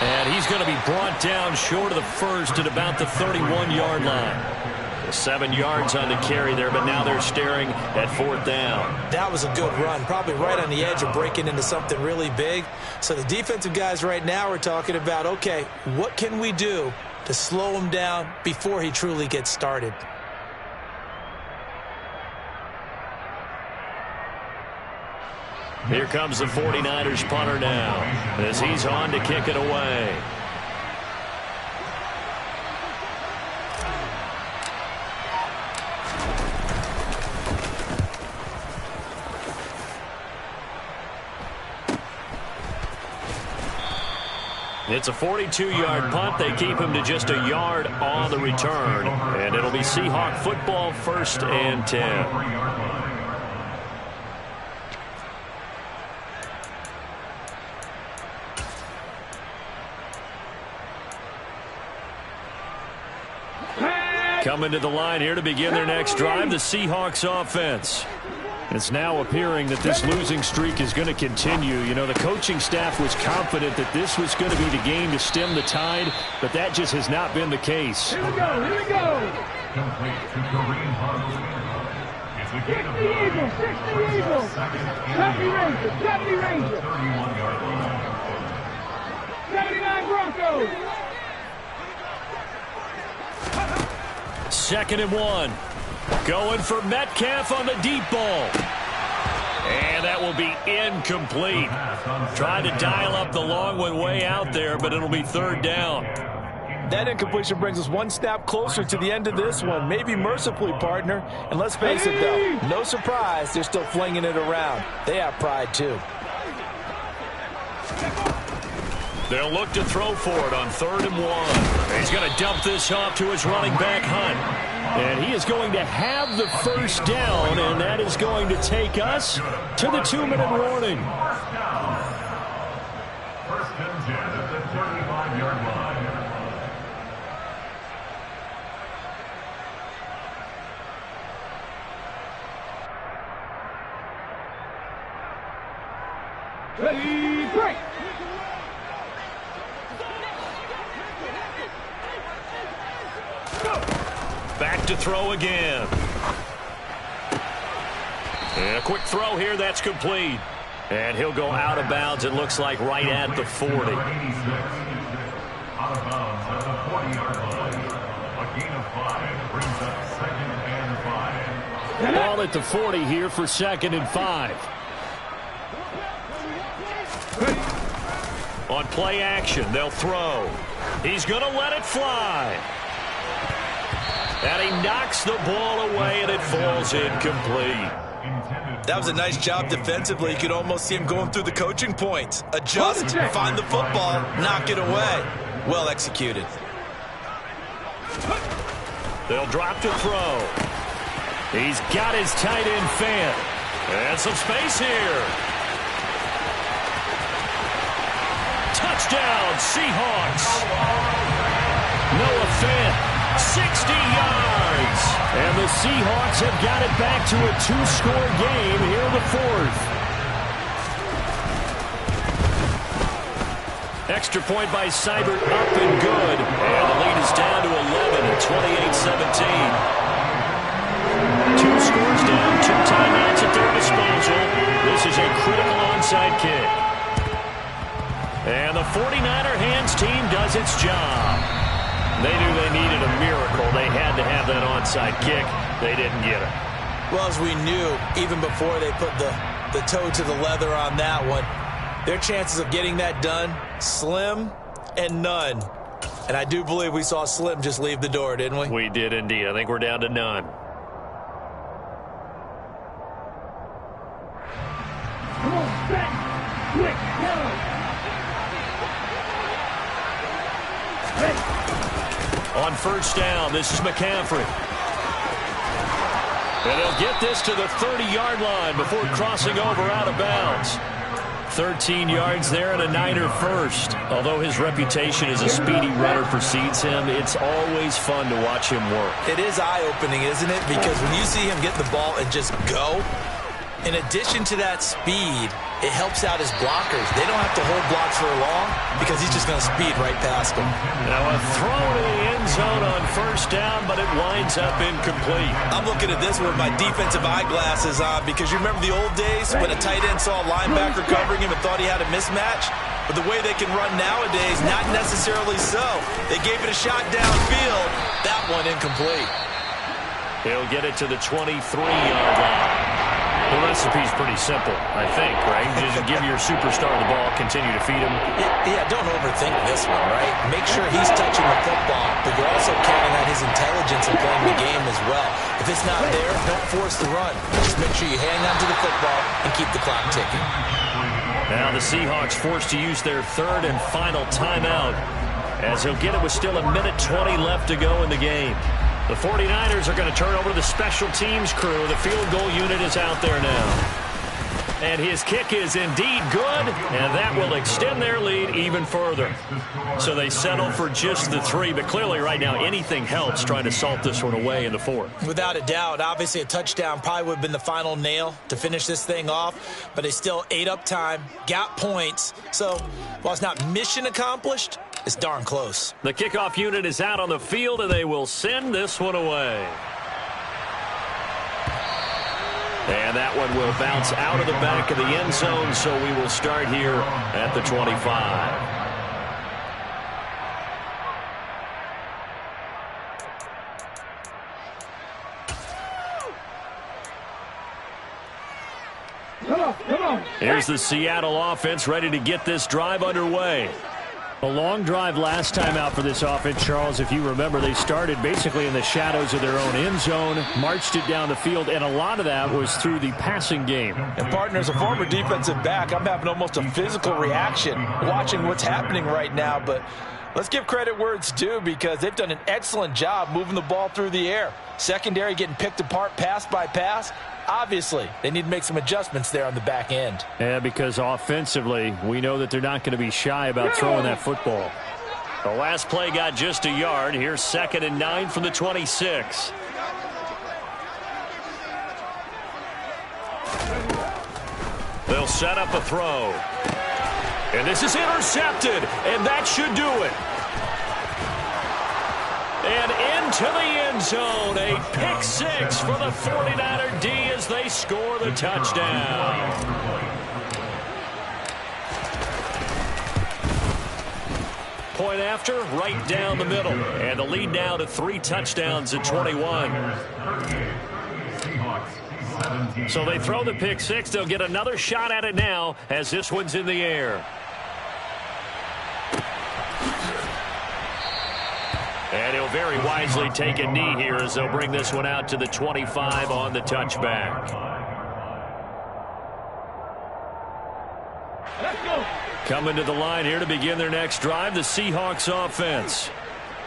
And he's going to be brought down short of the first at about the 31-yard line. 7 yards on the carry there, but now they're staring at 4th down. That was a good run, probably right on the edge of breaking into something really big. So the defensive guys right now are talking about, okay, what can we do to slow him down before he truly gets started? Here comes the 49ers punter now as he's on to kick it away. It's a 42-yard punt. They keep him to just a yard on the return. And it'll be Seahawk football, 1st and 10. Coming to the line here to begin their next drive, the Seahawks offense. It's now appearing that this losing streak is going to continue. You know, the coaching staff was confident that this was going to be the game to stem the tide, but that just has not been the case. Here we go. Here we go. Complete to Kareem Hunt. It's a gain of 9. 60 Eagles. 70 Rangers. 70 Rangers. 31-yard line. 79 Broncos. 2nd and 1. Going for Metcalf on the deep ball. And that will be incomplete. Trying to dial up the long one way out there, but it'll be 3rd down. That incompletion brings us one step closer to the end of this one. Maybe mercifully, partner. And let's face it, though, no surprise, they're still flinging it around. They have pride, too. They'll look to throw for it on 3rd and 1. He's going to dump this off to his running back, Hunt. And he is going to have the 1st down, and that is going to take us to the 2-minute warning. 1st and 10 at the 35-yard line. Ready, break. Back to throw again. And a quick throw here, that's complete. And he'll go out of bounds, it looks like, right at the 40. Out of bounds at the 40-yard line. A gain of 5 brings up 2nd and 5. Ball at the 40 here for 2nd and 5. On play action, they'll throw. He's going to let it fly. And he knocks the ball away, and it falls incomplete. That was a nice job defensively. You could almost see him going through the coaching points. Adjust, find the football, knock it away. Well executed. They'll drop to throw. He's got his tight end fan. And some space here. Touchdown, Seahawks. Noah Fant, 60 yards. And the Seahawks have got it back to a 2-score game here in the 4th. Extra point by Seibert, up and good. And the lead is down to 11 at 28-17. 2 scores down, 2 timeouts at their disposal. This is a critical onside kick. And the 49er hands team does its job. They knew they needed a miracle. They had to have that onside kick. They didn't get it. Well, as we knew, even before they put the toe to the leather on that one, their chances of getting that done, slim and none. And I do believe we saw Slim just leave the door, didn't we? We did indeed. I think we're down to none. Come on, back. Quick, go. On first down, this is McCaffrey. And they'll get this to the 30-yard line before crossing over out of bounds. 13 yards there and a Niner first. Although his reputation as a speedy runner precedes him, it's always fun to watch him work. It is eye-opening, isn't it? Because when you see him get the ball and just go, in addition to that speed, it helps out his blockers. They don't have to hold blocks for long because he's just going to speed right past them. Now a throw to the end zone on first down, but it winds up incomplete. I'm looking at this with my defensive eyeglasses on because you remember the old days when a tight end saw a linebacker covering him and thought he had a mismatch? But the way they can run nowadays, not necessarily so. They gave it a shot downfield. That one incomplete. He'll get it to the 23-yard line. The recipe's pretty simple, I think, right? Just give your superstar the ball, continue to feed him. Yeah, don't overthink this one, right? Make sure he's touching the football, but you're also counting on his intelligence in playing the game as well. If it's not there, don't force the run. Just make sure you hang on to the football and keep the clock ticking. Now the Seahawks forced to use their 3rd and final timeout, as he'll get it with still 1:20 left to go in the game. The 49ers are going to turn over to the special teams crew. The field goal unit is out there now. And his kick is indeed good, and that will extend their lead even further. So they settle for just the 3, but clearly right now anything helps trying to salt this one away in the 4th. Without a doubt, obviously a touchdown probably would have been the final nail to finish this thing off, but they still ate up time, got points. So while it's not mission accomplished, it's darn close. The kickoff unit is out on the field, and they will send this one away. And that one will bounce out of the back of the end zone, so we will start here at the 25. Come on. Here's the Seattle offense ready to get this drive underway. A long drive last time out for this offense, Charles. If you remember, they started basically in the shadows of their own end zone, marched it down the field, and a lot of that was through the passing game. And, partner, as a former defensive back, I'm having almost a physical reaction watching what's happening right now. But let's give credit where it's due because they've done an excellent job moving the ball through the air. Secondary getting picked apart pass by pass. Obviously, they need to make some adjustments there on the back end. Yeah, because offensively, we know that they're not going to be shy about throwing that football. The last play got just a yard. Here's 2nd and 9 from the 26. They'll set up a throw. And this is intercepted, and that should do it. And into the end zone, a pick 6 for the 49er D as they score the touchdown. Point after, right down the middle. And the lead now to 3 touchdowns at 21. So they throw the pick six. They'll get another shot at it now as this one's in the air. And he'll very wisely take a knee here as they'll bring this one out to the 25 on the touchback. Coming to the line here to begin their next drive, the Seahawks offense.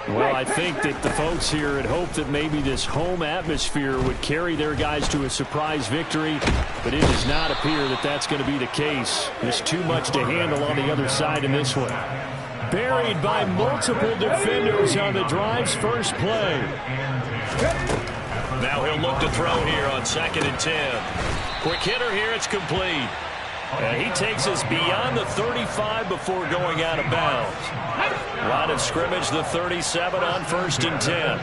Well, I think that the folks here had hoped that maybe this home atmosphere would carry their guys to a surprise victory, but it does not appear that that's going to be the case. There's too much to handle on the other side in this one. Buried by multiple defenders on the drive's first play. Now he'll look to throw here on 2nd and 10. Quick hitter here, it's complete. And he takes us beyond the 35 before going out of bounds. Line of scrimmage, the 37 on 1st and 10.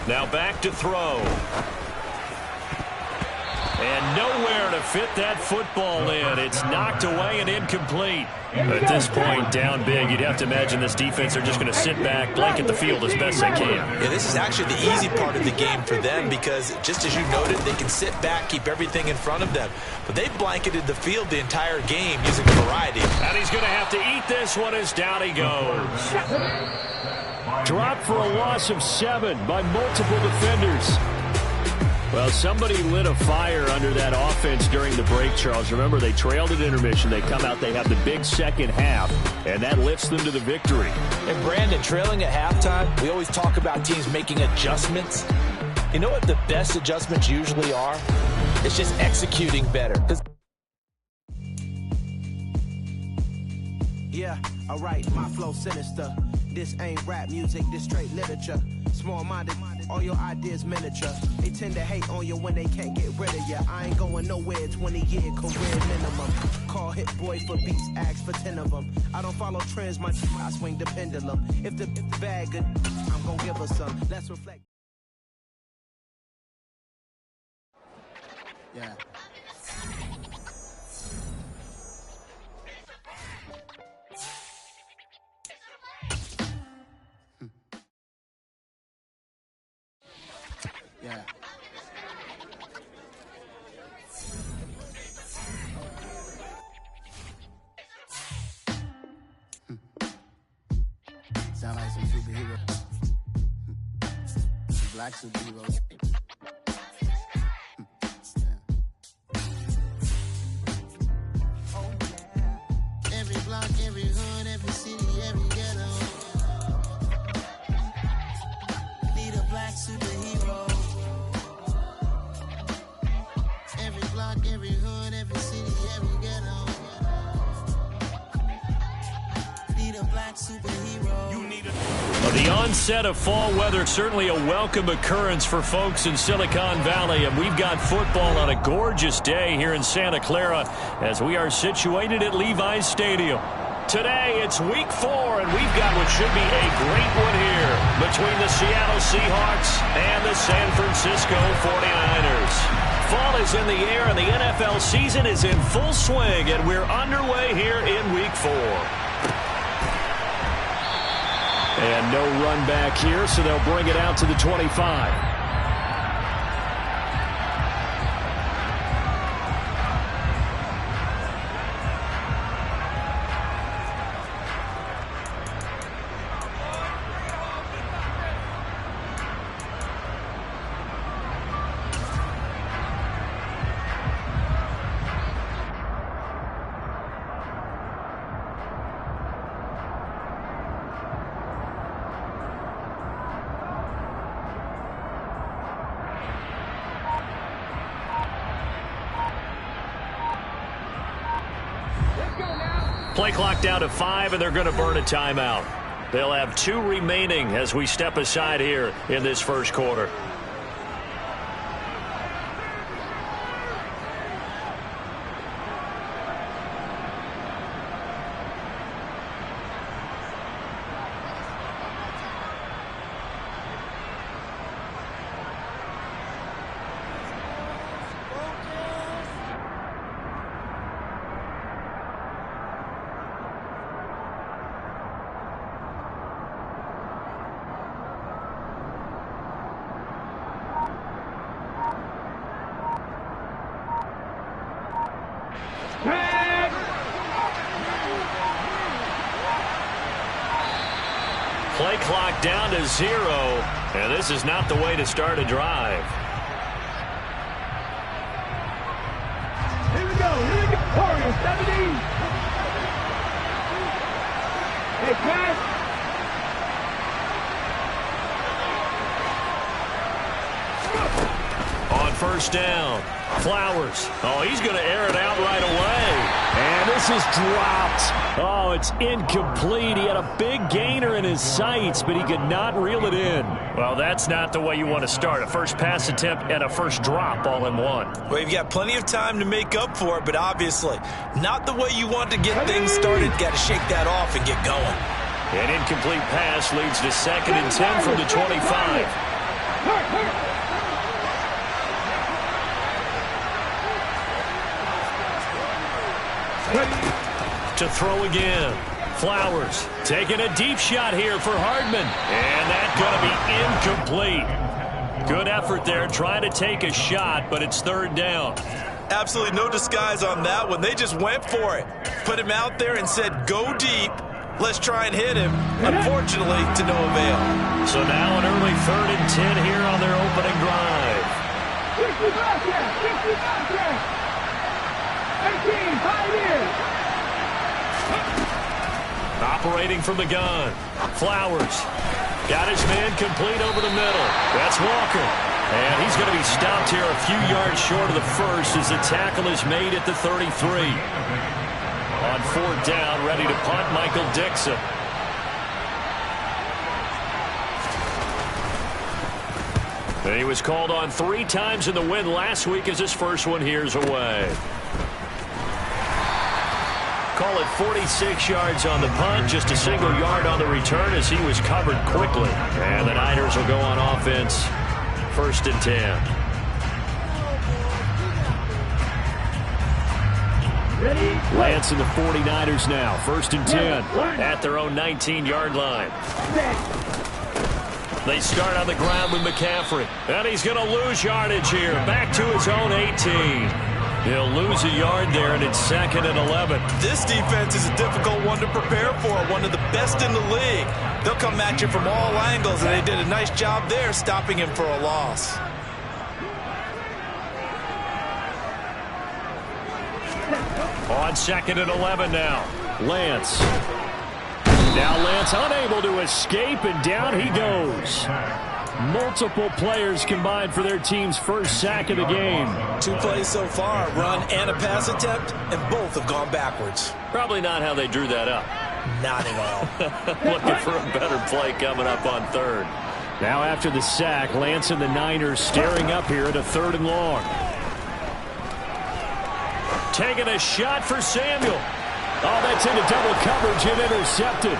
Now back to throw. And nowhere to fit that football in. It's knocked away and incomplete. At this point, down big, you'd have to imagine this defense are just going to sit back, blanket the field as best they can. Yeah, this is actually the easy part of the game for them because, just as you noted, they can sit back, keep everything in front of them. But they've blanketed the field the entire game using variety. And he's going to have to eat this one as down he goes. Dropped for a loss of 7 by multiple defenders. Well, somebody lit a fire under that offense during the break, Charles. Remember, they trailed at intermission. They come out, they have the big second half, and that lifts them to the victory. And, Brandon, trailing at halftime, we always talk about teams making adjustments. You know what the best adjustments usually are? It's just executing better. Yeah, alright, my flow sinister. This ain't rap music, this straight literature. Small-minded, all your ideas miniature. They tend to hate on you when they can't get rid of you. I ain't going nowhere, 20-year career minimum. Call Hit Boy for beats, ask for 10 of them. I don't follow trends, I swing the pendulum. If the bag good, I'm gonna give her some. Let's reflect. Yeah. Yeah. Sound like some superheroes. Black superheroes. Every block, every hood, every city, every ghetto. Need a black superhero. Every block, every hood, every city, every ghetto. Need a black superhero. You need a... Well, the onset of fall weather, certainly a welcome occurrence for folks in Silicon Valley, and we've got football on a gorgeous day here in Santa Clara as we are situated at Levi's Stadium. Today, it's week 4, and we've got what should be a great one here between the Seattle Seahawks and the San Francisco 49ers. Fall is in the air, and the NFL season is in full swing, and we're underway here in week 4. And no run back here, so they'll bring it out to the 25. Play clock down to 5, and they're going to burn a timeout. They'll have 2 remaining as we step aside here in this first quarter. clock down to 0. And this is not the way to start a drive. Here we go. Warriors, 17. Hey, pass. On first down, Flowers. Oh, he's going to air it out right away. And this is dropped. Oh, it's incomplete. He had a big gainer in his sights, but he could not reel it in. Well, that's not the way you want to start. A first pass attempt and a first drop all in one. Well, you've got plenty of time to make up for it, but obviously not the way you want to get things started. Got to shake that off and get going. An incomplete pass leads to 2nd and 10 from the 25. To throw again. Flowers taking a deep shot here for Hardman. And that's going to be incomplete. Good effort there trying to take a shot, but it's 3rd down. Absolutely no disguise on that one. They just went for it. Put him out there and said, go deep. Let's try and hit him. Unfortunately, to no avail. So now an early 3rd and 10 here on their opening drive. 18, 5 years. Operating from the gun. Flowers got his man complete over the middle. That's Walker. And he's going to be stopped here a few yards short of the first as the tackle is made at the 33. On 4th down, ready to punt, Michael Dixon. And he was called on 3 times in the win last week as his first one here's away. Call it 46 yards on the punt, just a single yard on the return as he was covered quickly. And the Niners will go on offense, 1st and 10. Lance and the 49ers now, 1st and 10 at their own 19-yard line. They start on the ground with McCaffrey. And he's going to lose yardage here, back to his own 18. He'll lose a yard there, and it's 2nd and 11. This defense is a difficult one to prepare for, one of the best in the league. They'll come at you from all angles, and they did a nice job there stopping him for a loss. On 2nd and 11 now, Lance. Now Lance unable to escape, and down he goes. Multiple players combined for their team's first sack of the game. 2 plays so far, run and a pass attempt, and both have gone backwards. Probably not how they drew that up. Not at all. Looking for a better play coming up on 3rd. Now after the sack, Lance and the Niners staring up here at a 3rd and long. Taking a shot for Samuel. Oh, that's into double coverage and intercepted.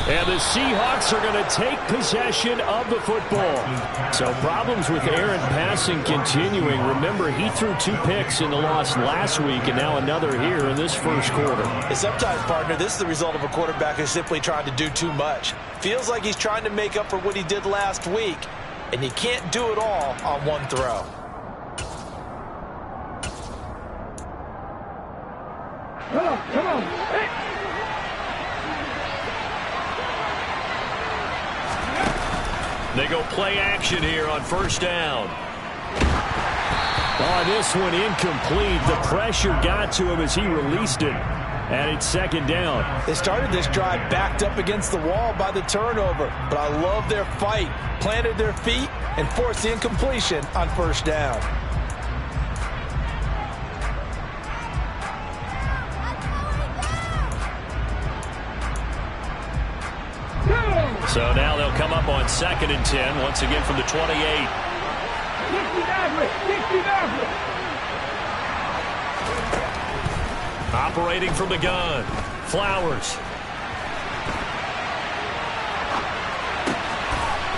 And the Seahawks are going to take possession of the football. So problems with Aaron passing continuing. Remember, he threw 2 picks in the loss last week and now another here in this first quarter. And sometimes, partner, this is the result of a quarterback who's simply trying to do too much. Feels like he's trying to make up for what he did last week, and you can't do it all on one throw. Come on. Hey. They go play action here on 1st down. Oh, this one incomplete. The pressure got to him as he released it. And it's 2nd down. They started this drive backed up against the wall by the turnover. But I love their fight. Planted their feet and forced the incompletion on 1st down. So now they'll come up on 2nd and 10, once again from the 28. 60 Operating from the gun, Flowers.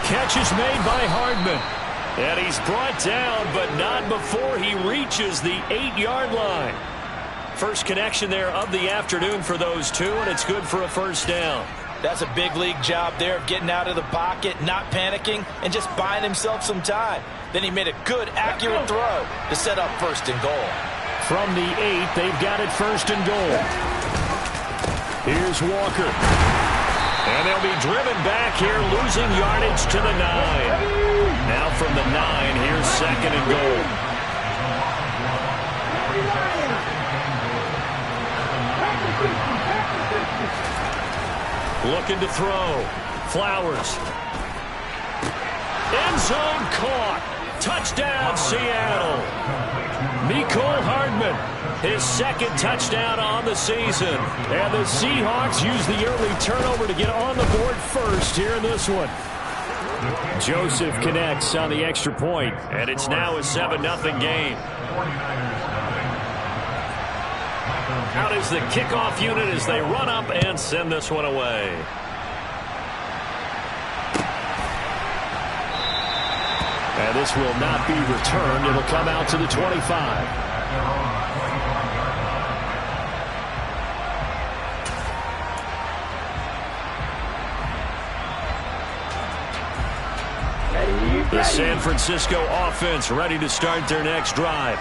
Catch is made by Hardman. And he's brought down, but not before he reaches the 8-yard line. First connection there of the afternoon for those two, and it's good for a 1st down. That's a big league job there of getting out of the pocket, not panicking, and just buying himself some time. Then he made a good, accurate throw to set up 1st and goal. From the 8, they've got it 1st and goal. Here's Walker. And they'll be driven back here, losing yardage to the 9. Now from the 9, here's 2nd and goal. Looking to throw. Flowers. End zone caught. Touchdown, Seattle. Mecole Hardman, his 2nd touchdown on the season. And the Seahawks use the early turnover to get on the board first here in this one. Joseph connects on the extra point, and it's now a 7-0 game. Out is the kickoff unit as they run up and send this one away. And this will not be returned. It'll come out to the 25. The San Francisco offense ready to start their next drive.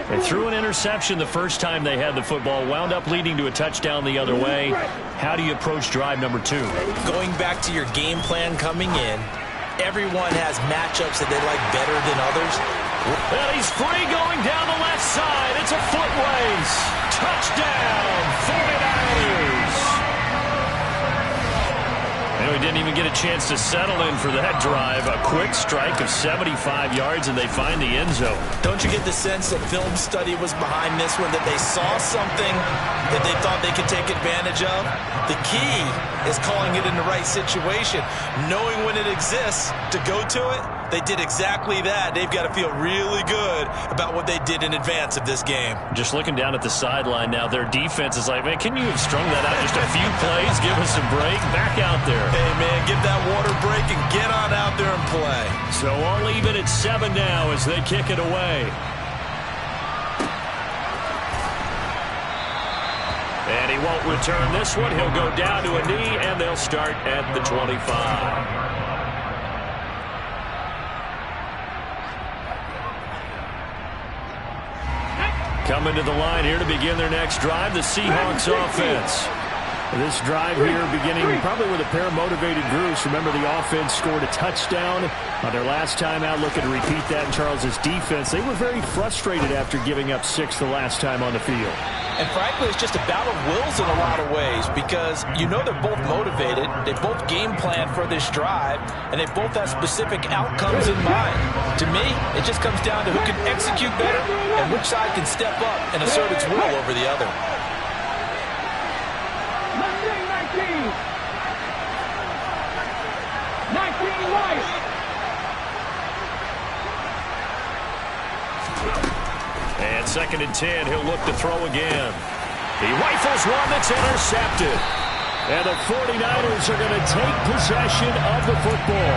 They threw an interception the first time they had the football, wound up leading to a touchdown the other way. How do you approach drive number 2? Going back to your game plan coming in, everyone has matchups that they like better than others. And he's free going down the left side. It's a foot race. Touchdown, 49ers. And we didn't even get a chance to settle in for that drive. A quick strike of 75 yards, and they find the end zone. Don't you get the sense that film study was behind this one, that they saw something that they thought they could take advantage of? The key is calling it in the right situation, knowing when it exists to go to it. They did exactly that. They've got to feel really good about what they did in advance of this game. Just looking down at the sideline now, their defense is like, man, can you have strung that out just a few plays? Give us a break. Back out there. Hey, man, give that water break and get on out there and play. So all even at 7 now as they kick it away. And he won't return this one. He'll go down to a knee, and they'll start at the 25. Coming to the line here to begin their next drive, the Seahawks offense. This drive here beginning probably with a pair of motivated groups. Remember, the offense scored a touchdown on their last time out. Looking to repeat that in Charles's defense. They were very frustrated after giving up 6 the last time on the field. And frankly, it's just a battle of wills in a lot of ways, because you know they're both motivated, they both game plan for this drive, and they both have specific outcomes in mind. To me, it just comes down to who can execute better and which side can step up and assert its will over the other. 19 right. And 2nd and 10, he'll look to throw again. He rifles one that's intercepted. And the 49ers are going to take possession of the football.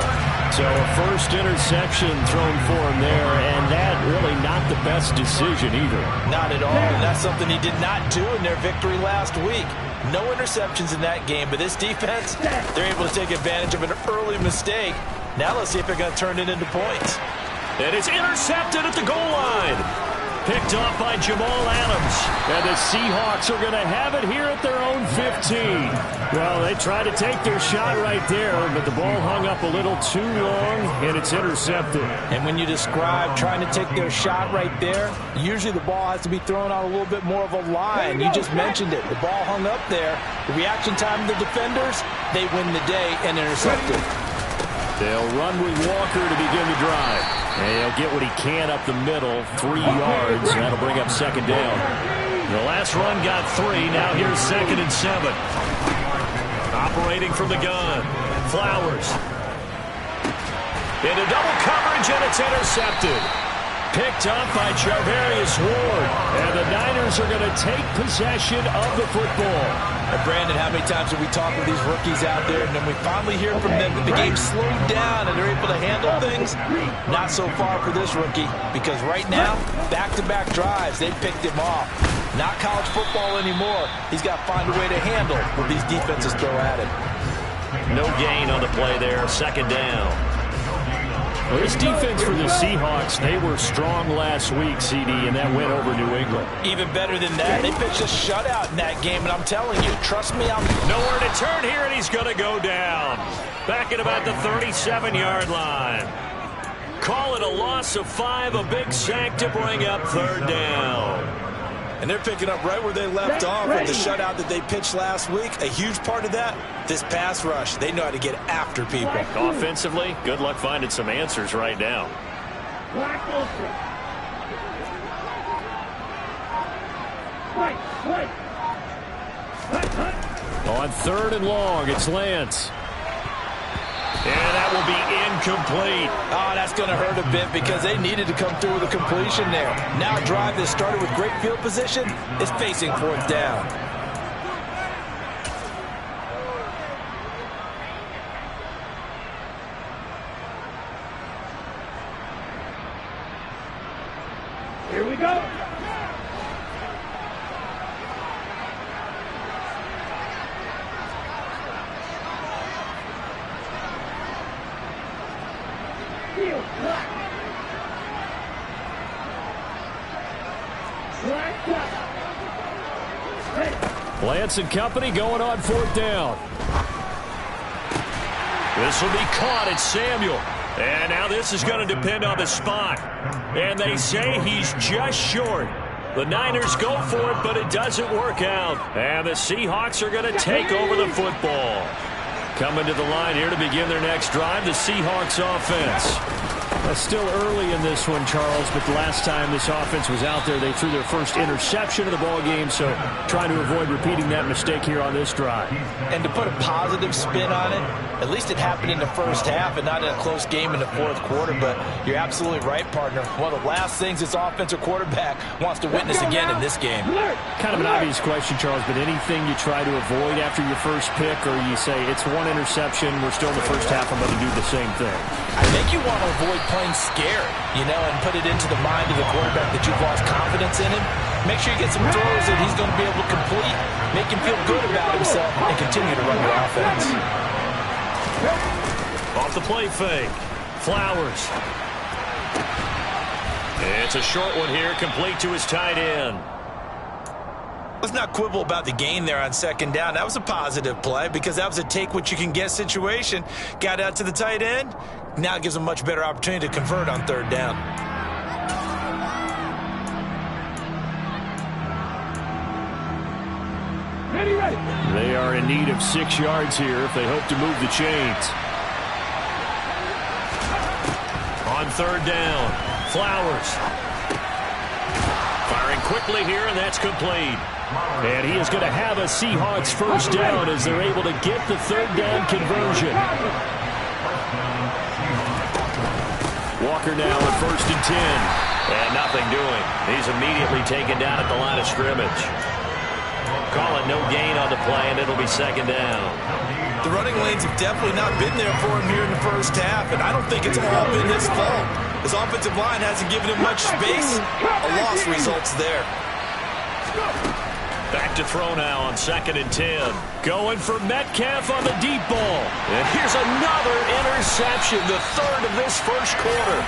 So a first interception thrown for him there, and that really not the best decision either. Not at all, and that's something he did not do in their victory last week. No interceptions in that game, but this defense, they're able to take advantage of an early mistake. Now let's see if they're going to turn it into points. And it's intercepted at the goal line. Picked off by Jamal Adams. And the Seahawks are going to have it here at their own 15. Well, they tried to take their shot right there, but the ball hung up a little too long, and it's intercepted. And when you describe trying to take their shot right there, usually the ball has to be thrown out a little bit more of a line. You just mentioned it. The ball hung up there. The reaction time of the defenders, they win the day and intercepted. They'll run with Walker to begin the drive. And he'll get what he can up the middle, 3 yards. That'll bring up 2nd down. The last run got 3. Now here's 2nd and 7. Operating from the gun. Flowers. Into double coverage, and it's intercepted. Picked up by Charvarius Ward. And the Niners are going to take possession of the football. And Brandon, how many times have we talked with these rookies out there, and then we finally hear from them that the game slowed down and they're able to handle things? Not so far for this rookie, because right now, back-to-back drives, they picked him off. Not college football anymore. He's got to find a way to handle what these defenses throw at him. No gain on the play there, 2nd down. Well, this defense for the Seahawks, they were strong last week, CD, and that went over New England. Even better than that, they pitched a shutout in that game, and I'm telling you, trust me, I'm nowhere to turn here, and he's going to go down. Back at about the 37-yard line. Call it a loss of 5, a big sack to bring up third down. And they're picking up right where they left off with the shutout that they pitched last week. A huge part of that, this pass rush. They know how to get after people. Offensively, good luck finding some answers right now. On third and long, it's Lance. And that will be incomplete. Oh, that's going to hurt a bit because they needed to come through with a completion there. Now a drive that started with great field position is facing fourth down. Here we go. Lance and company going on fourth down. This will be caught. It's Samuel. And now this is going to depend on the spot. And they say he's just short. The Niners go for it, but it doesn't work out. And the Seahawks are going to take over the football. Coming to the line here to begin their next drive, the Seahawks offense. Still early in this one, Charles, but the last time this offense was out there, they threw their first interception of the ball game, so trying to avoid repeating that mistake here on this drive. And to put a positive spin on it, at least it happened in the first half and not in a close game in the fourth quarter, but you're absolutely right, partner. One of the last things this offensive quarterback wants to witness again in this game. Kind of an obvious question, Charles, but anything you try to avoid after your first pick, or you say it's one interception, we're still in the first half, I'm going to do the same thing? I think you want to avoid playing scared, and put it into the mind of the quarterback that you've lost confidence in him. Make sure you get some throws that he's going to be able to complete, make him feel good about himself, and continue to run your offense. Off the play fake. Flowers. It's a short one here, complete to his tight end. Let's not quibble about the gain there on second down. That was a positive play because that was a take-what-you-can-get situation. Got out to the tight end. Now it gives them a much better opportunity to convert on third down. Ready. They are in need of 6 yards here if they hope to move the chains. On third down, Flowers. Firing quickly here, and that's complete. And he is going to have a Seahawks first down as they're able to get the third down conversion. Walker now at 1st and 10. And nothing doing. He's immediately taken down at the line of scrimmage. Call it no gain on the play, and it'll be second down. The running lanes have definitely not been there for him here in the first half, and I don't think it's all been his fault. His offensive line hasn't given him much space. A loss results there. Back to throw now on 2nd and 10. Going for Metcalf on the deep ball. And here's another interception, the third of this first quarter.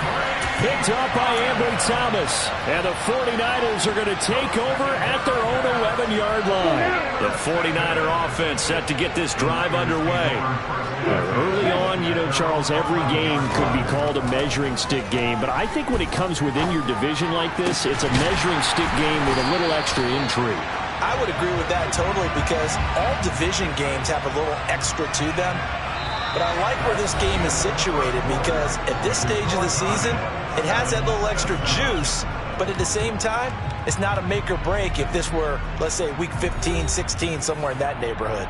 Picked up by Ambry Thomas. And the 49ers are going to take over at their own 11-yard line. The 49er offense set to get this drive underway. Early on, Charles, every game could be called a measuring stick game. But I think when it comes within your division like this, it's a measuring stick game with a little extra intrigue. I would agree with that totally because all division games have a little extra to them. But I like where this game is situated because at this stage of the season, it has that little extra juice. But at the same time, it's not a make or break if this were, let's say, week 15, 16, somewhere in that neighborhood.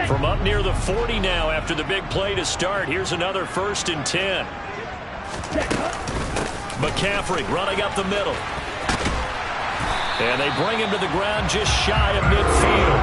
From up near the 40 now after the big play to start. Here's another 1st and 10. McCaffrey running up the middle. And they bring him to the ground just shy of midfield.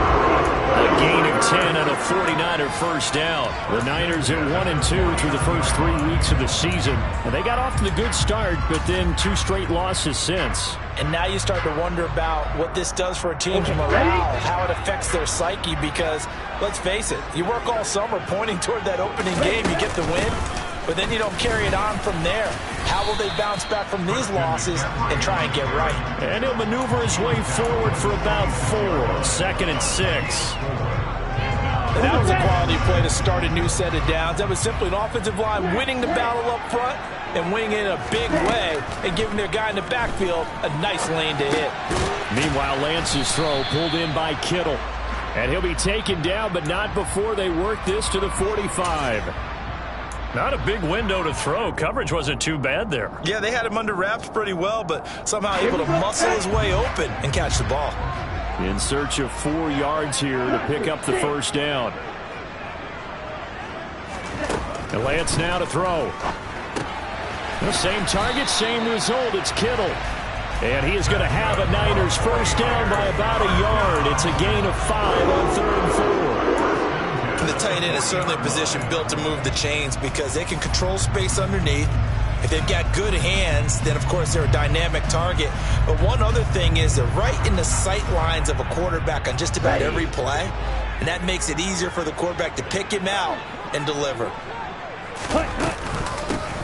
A gain of 10 and a 49er first down. The Niners are 1-2 through the first 3 weeks of the season. And they got off to a good start, but then 2 straight losses since. And now you start to wonder about what this does for a team's morale, how it affects their psyche, because, let's face it, you work all summer pointing toward that opening game, you get the win, but then you don't carry it on from there. How will they bounce back from these losses and try and get right? And he'll maneuver his way forward for about 4. 2nd and 6. And that was a quality play to start a new set of downs. That was simply an offensive line winning the battle up front and winning it in a big way and giving their guy in the backfield a nice lane to hit. Meanwhile, Lance's throw pulled in by Kittle. And he'll be taken down, but not before they work this to the 45. Not a big window to throw. Coverage wasn't too bad there. Yeah, they had him under wraps pretty well, but somehow able to muscle his way open and catch the ball. In search of 4 yards here to pick up the first down. And Lance now to throw. The same target, same result. It's Kittle. And he is going to have a Niners first down by about a yard. It's a gain of 5 on 3rd and 4. And the tight end is certainly a position built to move the chains because they can control space underneath. If they've got good hands, then, of course, they're a dynamic target. But one other thing is they're right in the sight lines of a quarterback on just about every play. And that makes it easier for the quarterback to pick him out and deliver.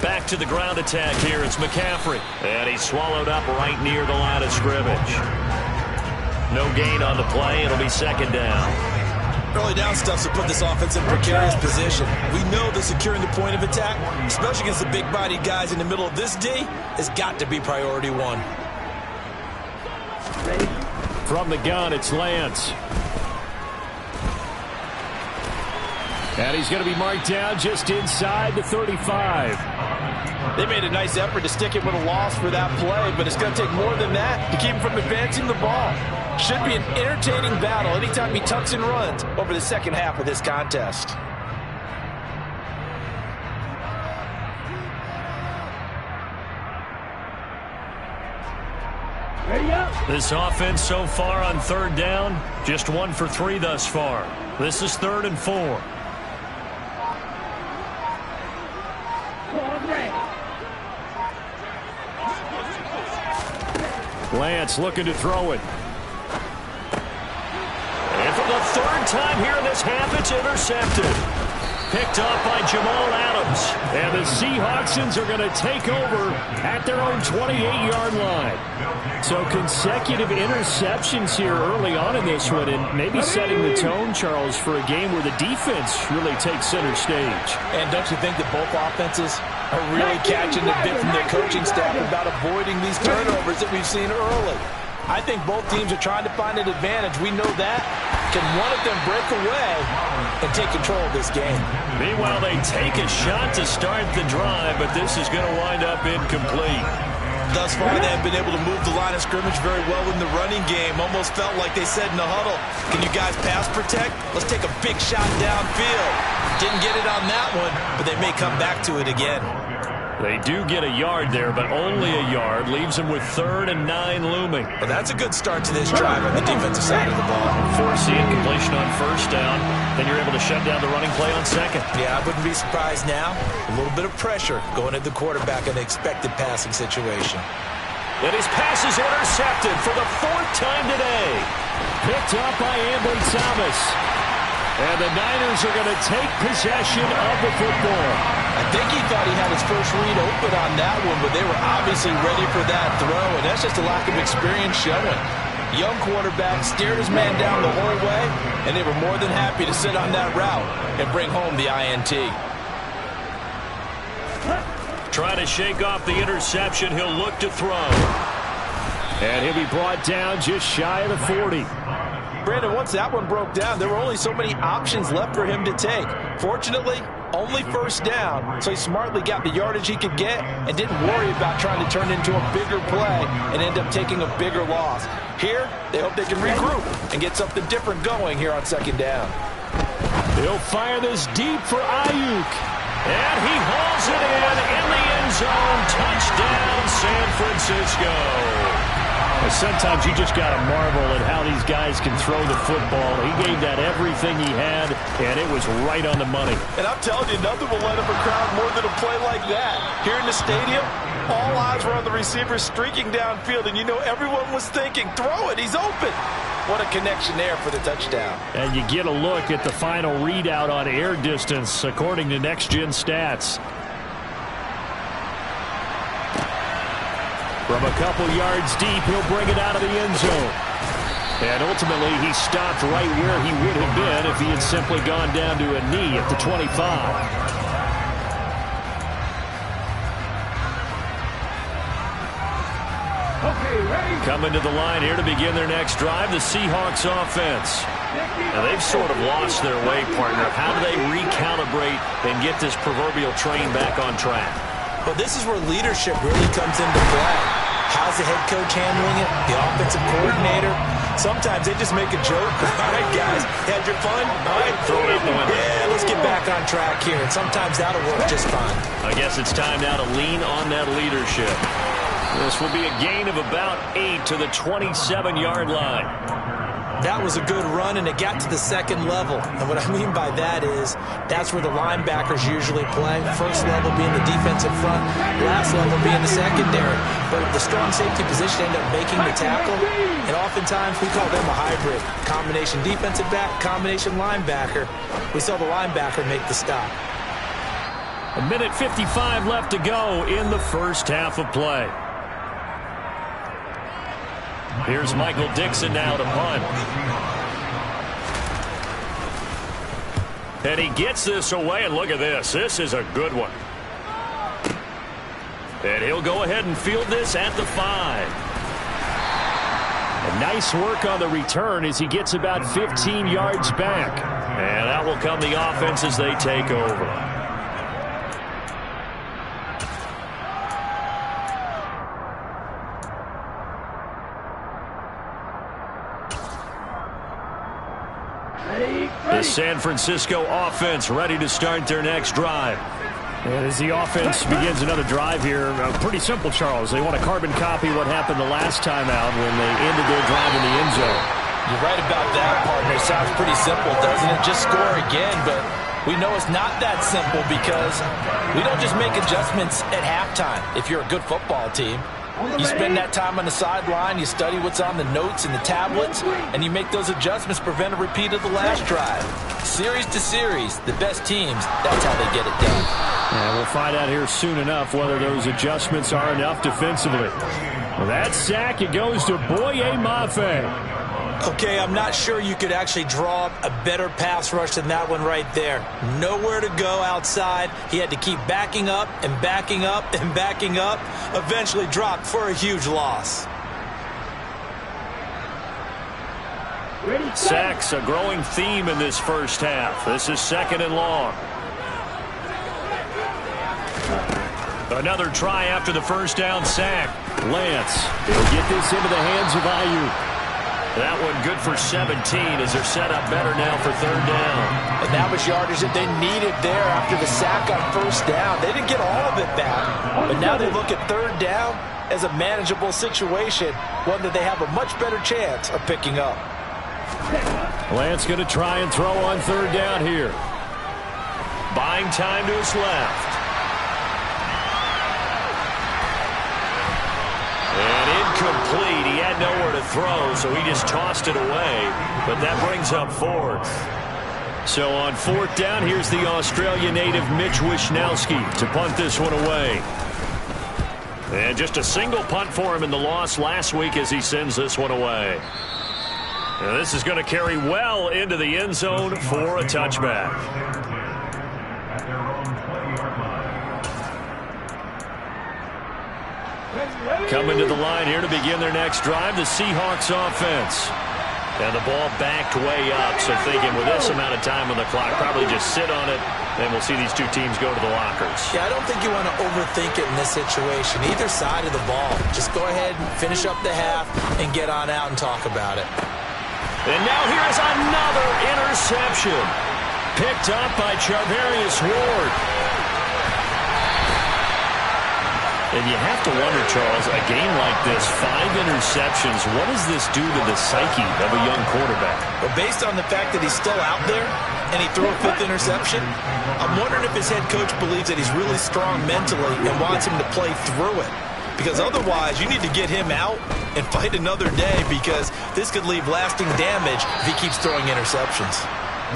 Back to the ground attack here. It's McCaffrey. And he's swallowed up right near the line of scrimmage. No gain on the play. It'll be 2nd down. Early down stuff to put this offense in precarious position. We know that securing the point of attack, especially against the big-bodied guys in the middle of this D, has got to be priority 1. From the gun, it's Lance. And he's going to be marked down just inside the 35. They made a nice effort to stick him with a loss for that play, but it's going to take more than that to keep him from advancing the ball. Should be an entertaining battle anytime he tucks and runs over the second half of this contest. This offense so far on 3rd down, just 1 for 3 thus far. This is 3rd and 4. Lance looking to throw it. And for the 3rd time here in this half, it's intercepted. Picked up by Jamal Adams. And the Seahawksons are going to take over at their own 28-yard line. So consecutive interceptions here early on in this one, and maybe setting the tone, Charles, for a game where the defense really takes center stage. And don't you think that both offenses are really catching the bit from their coaching staff about avoiding these turnovers that we've seen early? I think both teams are trying to find an advantage. We know that. Can one of them break away and take control of this game? Meanwhile, they take a shot to start the drive, but this is going to wind up incomplete. Thus far, they have been able to move the line of scrimmage very well in the running game. Almost felt like they said in the huddle, can you guys pass protect? Let's take a big shot downfield. Didn't get it on that one, but they may come back to it again. They do get a yard there, but only a yard. Leaves them with 3rd and 9 looming. Well, that's a good start to this drive on the defensive side of the ball. Force the incompletion on 1st down. Then you're able to shut down the running play on 2nd. Yeah, I wouldn't be surprised now. A little bit of pressure going at the quarterback in the expected passing situation. And his pass is intercepted for the 4th time today. Picked up by Ambry Thomas. And the Niners are going to take possession of the football. I think he thought he had his first read open on that one, but they were obviously ready for that throw, and that's just a lack of experience showing. Young quarterback stared his man down the whole way, and they were more than happy to sit on that route and bring home the INT. Trying to shake off the interception, he'll look to throw. And he'll be brought down just shy of the 40. Brandon, once that one broke down, there were only so many options left for him to take. Fortunately, only 1st down, so he smartly got the yardage he could get and didn't worry about trying to turn into a bigger play and end up taking a bigger loss. Here, they hope they can regroup and get something different going here on 2nd down. He'll fire this deep for Ayuk. And he hauls it in the end zone. Touchdown, San Francisco. Sometimes you just got to marvel at how these guys can throw the football. He gave that everything he had, and it was right on the money. And I'm telling you, nothing will light up a crowd more than a play like that. Here in the stadium, all eyes were on the receiver streaking downfield, and you know everyone was thinking, throw it, he's open. What a connection there for the touchdown. And you get a look at the final readout on air distance, according to Next Gen Stats. From a couple yards deep, he'll bring it out of the end zone. And ultimately, he stopped right where he would have been if he had simply gone down to a knee at the 25. Okay, ready? Coming to the line here to begin their next drive, the Seahawks offense. Now, they've sort of lost their way, partner. How do they recalibrate and get this proverbial train back on track? Well, this is where leadership really comes into play. How's the head coach handling it? The offensive coordinator? Sometimes they just make a joke. All right, guys, had your fun? All right, throw it out the window. Yeah, let's get back on track here. And sometimes that'll work just fine. I guess it's time now to lean on that leadership. This will be a gain of about 8 to the 27-yard line. That was a good run, and it got to the second level. And what I mean by that is that's where the linebackers usually play. First level being the defensive front, last level being the secondary. But the strong safety position ended up making the tackle, and oftentimes we call them a hybrid. Combination defensive back, combination linebacker. We saw the linebacker make the stop. A minute 55 left to go in the first half of play. Here's Michael Dixon now to punt. And he gets this away, and look at this. This is a good one. And he'll go ahead and field this at the 5. And nice work on the return as he gets about 15 yards back. And out will come the offense as they take over. The San Francisco offense ready to start their next drive. And as the offense begins another drive here, pretty simple, Charles. They want to carbon copy what happened the last time out when they ended their drive in the end zone. You're right about that, partner. It sounds pretty simple, doesn't it? Just score again, but we know it's not that simple because we don't just make adjustments at halftime if you're a good football team. You spend that time on the sideline, you study what's on the notes and the tablets, and you make those adjustments to prevent a repeat of the last drive. Series to series, the best teams, that's how they get it done. And we'll find out here soon enough whether those adjustments are enough defensively. Well, that sack, it goes to Boye Mafe. Okay, I'm not sure you could actually draw a better pass rush than that one right there. Nowhere to go outside. He had to keep backing up and backing up and backing up. Eventually dropped for a huge loss. Sacks, a growing theme in this first half. This is 2nd and long. Another try after the first down sack. Lance, he'll get this into the hands of Ayuk. That one good for 17 as they're set up better now for 3rd down. And that was yardage that they needed there after the sack on 1st down. They didn't get all of it back, but now they look at 3rd down as a manageable situation, one that they have a much better chance of picking up. Lance going to try and throw on 3rd down here. Buying time to his left. And incomplete. He had nowhere to throw, so he just tossed it away. But that brings up 4th. So on 4th down, here's the Australia native Mitch Wishnowsky to punt this one away. And just a single punt for him in the loss last week as he sends this one away. And this is going to carry well into the end zone for a touchback. Coming to the line here to begin their next drive, the Seahawks offense. And the ball backed way up, so thinking with this amount of time on the clock, probably just sit on it, and we'll see these two teams go to the lockers. Yeah, I don't think you want to overthink it in this situation. Either side of the ball. Just go ahead and finish up the half and get on out and talk about it. And now here's another interception. Picked up by Charvarius Ward. And you have to wonder, Charles, a game like this, 5 interceptions, what does this do to the psyche of a young quarterback? Well, based on the fact that he's still out there and he threw a 5th interception, I'm wondering if his head coach believes that he's really strong mentally and wants him to play through it. Because otherwise, you need to get him out and fight another day, because this could leave lasting damage if he keeps throwing interceptions.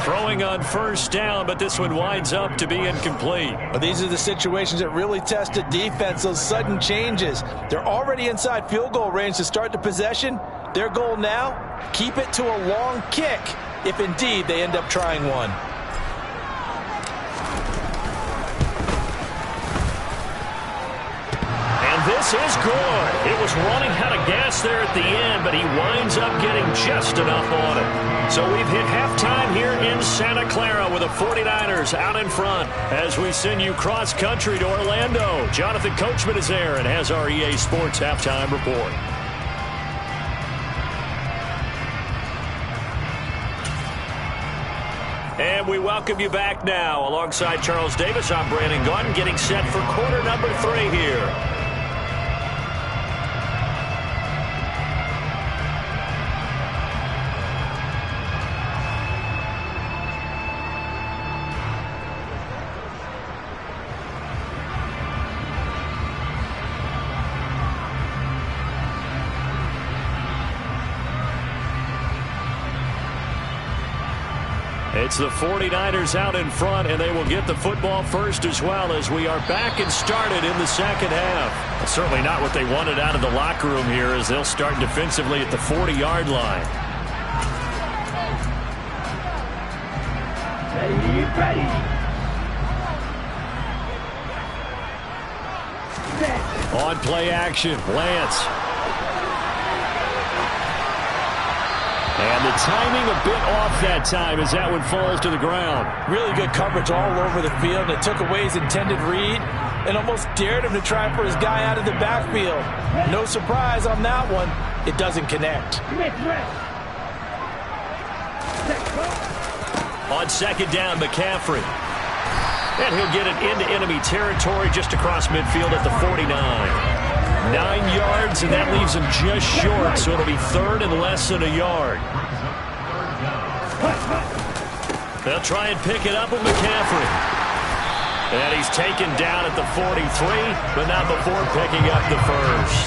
Throwing on first down, but this one winds up to be incomplete. Well, these are the situations that really test a defense, those sudden changes. They're already inside field goal range to start the possession. Their goal now, keep it to a long kick, if indeed they end up trying one. This is good. It was running out of gas there at the end, but he winds up getting just enough on it. So we've hit halftime here in Santa Clara with the 49ers out in front as we send you cross-country to Orlando. Jonathan Coachman is there and has our EA Sports halftime report. And we welcome you back now. Alongside Charles Davis, I'm Brandon Gaudin, getting set for quarter number 3 here. It's the 49ers out in front, and they will get the football first as well as we are back and started in the second half. Certainly not what they wanted out of the locker room here, as they'll start defensively at the 40-yard line. Ready. On play action, Lance. And the timing a bit off that time as that one falls to the ground. Really good coverage all over the field. It took away his intended read and almost dared him to try for his guy out of the backfield. No surprise on that one. It doesn't connect. On second down, McCaffrey. And he'll get it into enemy territory just across midfield at the 49. 9 yards, and that leaves him just short, so it'll be third and less than a yard. They'll try and pick it up with McCaffrey. And he's taken down at the 43, but not before picking up the first.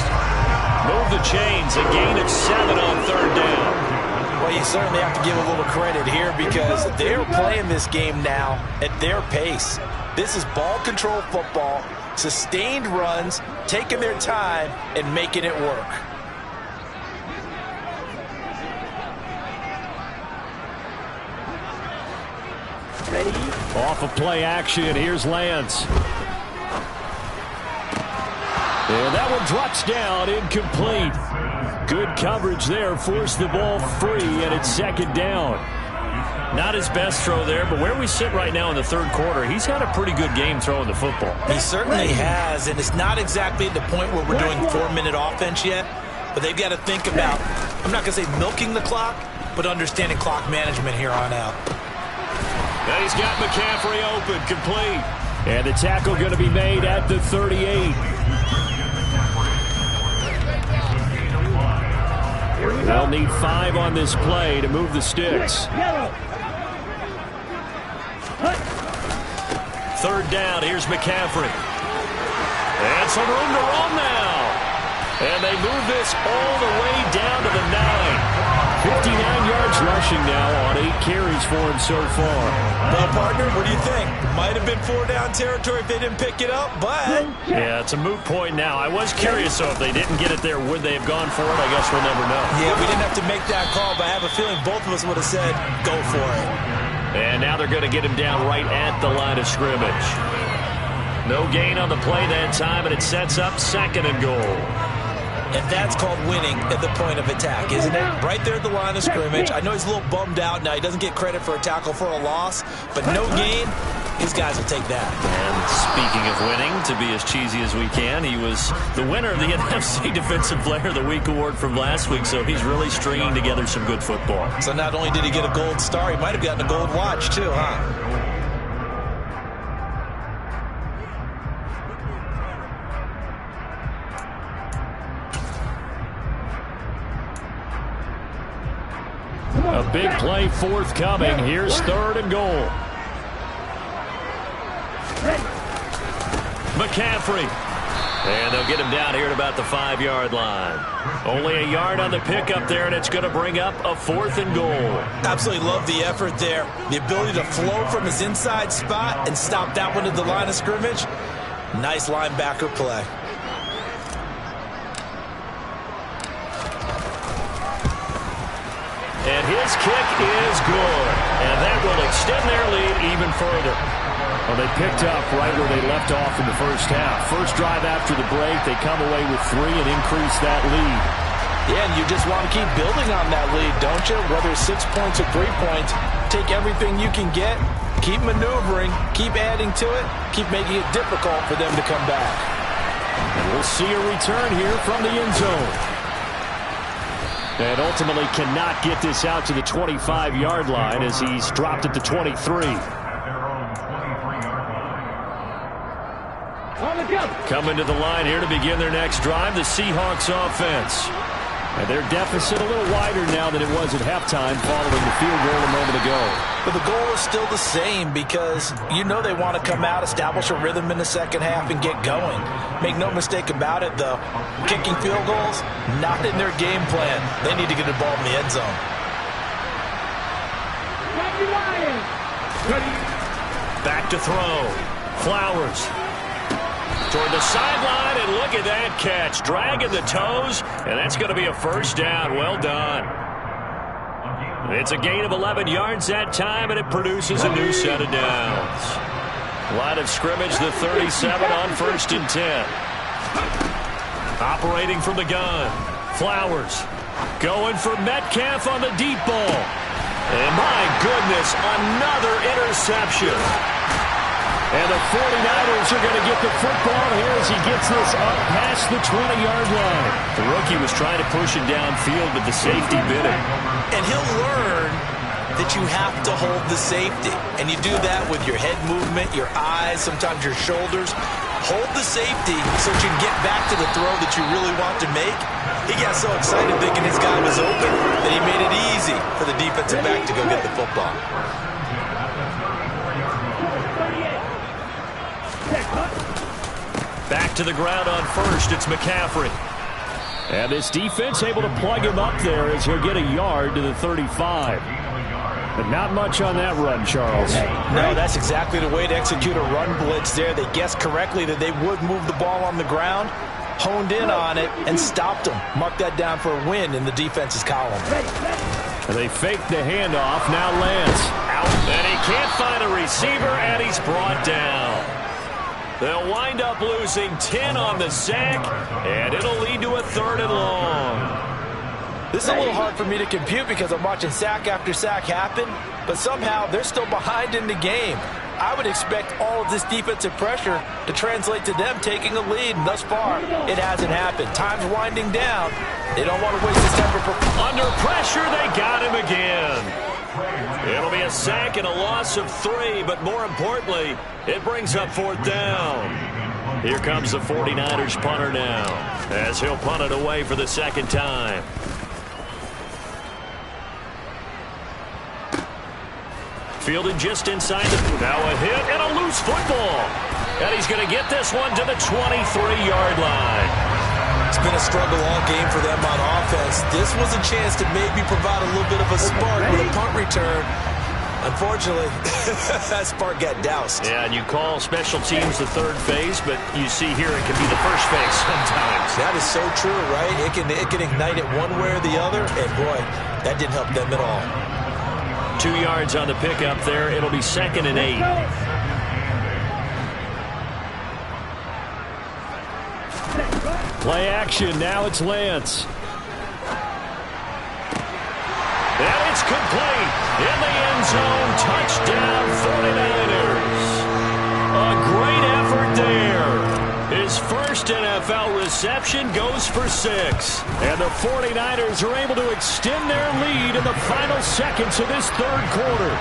Move the chains, a gain of 7 on third down. Well, you certainly have to give a little credit here because they're playing this game now at their pace. This is ball control football. Sustained runs, taking their time, and making it work. Ready? Off of play action, here's Lance. And that one drops down, incomplete. Good coverage there, forced the ball free, and it's second down. Not his best throw there, but where we sit right now in the third quarter, he's had a pretty good game throwing the football. He certainly has, and it's not exactly at the point where we're doing 4-minute offense yet, but they've got to think about, I'm not going to say milking the clock, but understanding clock management here on out. And he's got McCaffrey open, complete. And the tackle going to be made at the 38. They'll need 5 on this play to move the sticks. Third down, here's McCaffrey. And some room to run now. And they move this all the way down to the 9. 59 yards rushing now on 8 carries for him so far. Well, partner, what do you think? Might have been 4-down territory if they didn't pick it up, but... Yeah, it's a moot point now. I was curious, so if they didn't get it there, would they have gone for it? I guess we'll never know. Yeah, we didn't have to make that call, but I have a feeling both of us would have said, go for it. And now they're going to get him down right at the line of scrimmage. No gain on the play that time, and it sets up second and goal. And that's called winning at the point of attack, isn't it? Right there at the line of scrimmage. I know he's a little bummed out now. He doesn't get credit for a tackle for a loss, but no gain, his guys will take that. And speaking of winning, to be as cheesy as we can, he was the winner of the NFC Defensive Player of the Week award from last week, so he's really stringing together some good football. So not only did he get a gold star, he might have gotten a gold watch too, huh? big play forthcoming. Here's 3rd and goal. McCaffrey. And they'll get him down here at about the 5-yard line. Only a yard on the pickup there, and it's going to bring up a 4th and goal. Absolutely love the effort there. The ability to flow from his inside spot and stop that one at the line of scrimmage. Nice linebacker play. And his kick is good. And that will extend their lead even further. Well, they picked up right where they left off in the first half. First drive after the break, they come away with 3 and increase that lead. Yeah, and you just want to keep building on that lead, don't you? Whether it's 6 points or 3 points, take everything you can get, keep maneuvering, keep adding to it, keep making it difficult for them to come back. And we'll see a return here from the end zone. And ultimately cannot get this out to the 25-yard line as he's dropped at the 23. Coming to the line here to begin their next drive, the Seahawks offense. And their deficit a little wider now than it was at halftime following the field goal a moment ago. But the goal is still the same because you know they want to come out, establish a rhythm in the second half, and get going. Make no mistake about it, though. Kicking field goals, not in their game plan. They need to get the ball in the end zone. Back to throw. Flowers. Toward the sideline, and look at that catch. Dragging the toes, and that's going to be a first down. Well done. It's a gain of 11 yards that time, and it produces a new set of downs. Line of scrimmage, the 37 on 1st and 10. Operating from the gun. Flowers going for Metcalf on the deep ball. And my goodness, another interception. And the 49ers are going to get the football here as he gets this up past the 20-yard line. The rookie was trying to push him downfield, but the safety bit him. And he'll learn that you have to hold the safety. And you do that with your head movement, your eyes, sometimes your shoulders. Hold the safety so that you can get back to the throw that you really want to make. He got so excited thinking his guy was open that he made it easy for the defensive back to go get the football. Back to the ground on 1st. It's McCaffrey. And this defense able to plug him up there as he'll get a yard to the 35. But not much on that run, Charles. No, that's exactly the way to execute a run blitz there. They guessed correctly that they would move the ball on the ground, honed in on it, and stopped them. Mark that down for a win in the defense's column. And they faked the handoff. Now Lance out. And he can't find a receiver, and he's brought down. They'll wind up losing 10 on the sack, and it'll lead to a 3rd and long. This is a little hard for me to compute because I'm watching sack after sack happen, but somehow they're still behind in the game. I would expect all of this defensive pressure to translate to them taking a lead, and thus far, it hasn't happened. Time's winding down. They don't want to waste this time. Under pressure, they got him again. It'll be a sack and a loss of 3, but more importantly, it brings up 4th down. Here comes the 49ers punter now, as he'll punt it away for the 2nd time. Fielded just inside the... Now a hit and a loose football. And he's going to get this one to the 23-yard line. It's been a struggle all game for them on offense. This was a chance to maybe provide a little bit of a spark with a punt return. Unfortunately, that spark got doused. Yeah, and you call special teams the 3rd phase, but you see here it can be the 1st phase sometimes. That is so true, right? It can ignite it one way or the other, and boy, that didn't help them at all. 2 yards on the pickup there. It'll be 2nd and 8. Play action. Now it's Lance. And it's complete. In the end zone. Touchdown 49ers. A great effort there. His first NFL reception goes for 6. And the 49ers are able to extend their lead in the final seconds of this 3rd quarter.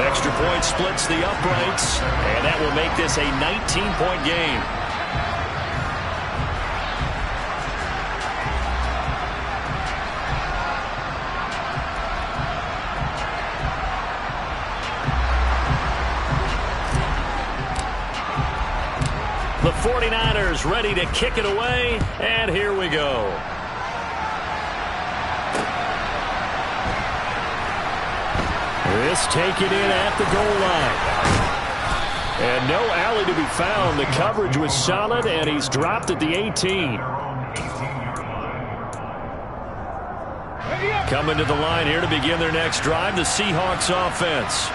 Extra point splits the uprights. And that will make this a 19-point game. The 49ers ready to kick it away, and here we go. This taken in at the goal line. And no alley to be found. The coverage was solid, and he's dropped at the 18. Coming to the line here to begin their next drive, the Seahawks offense.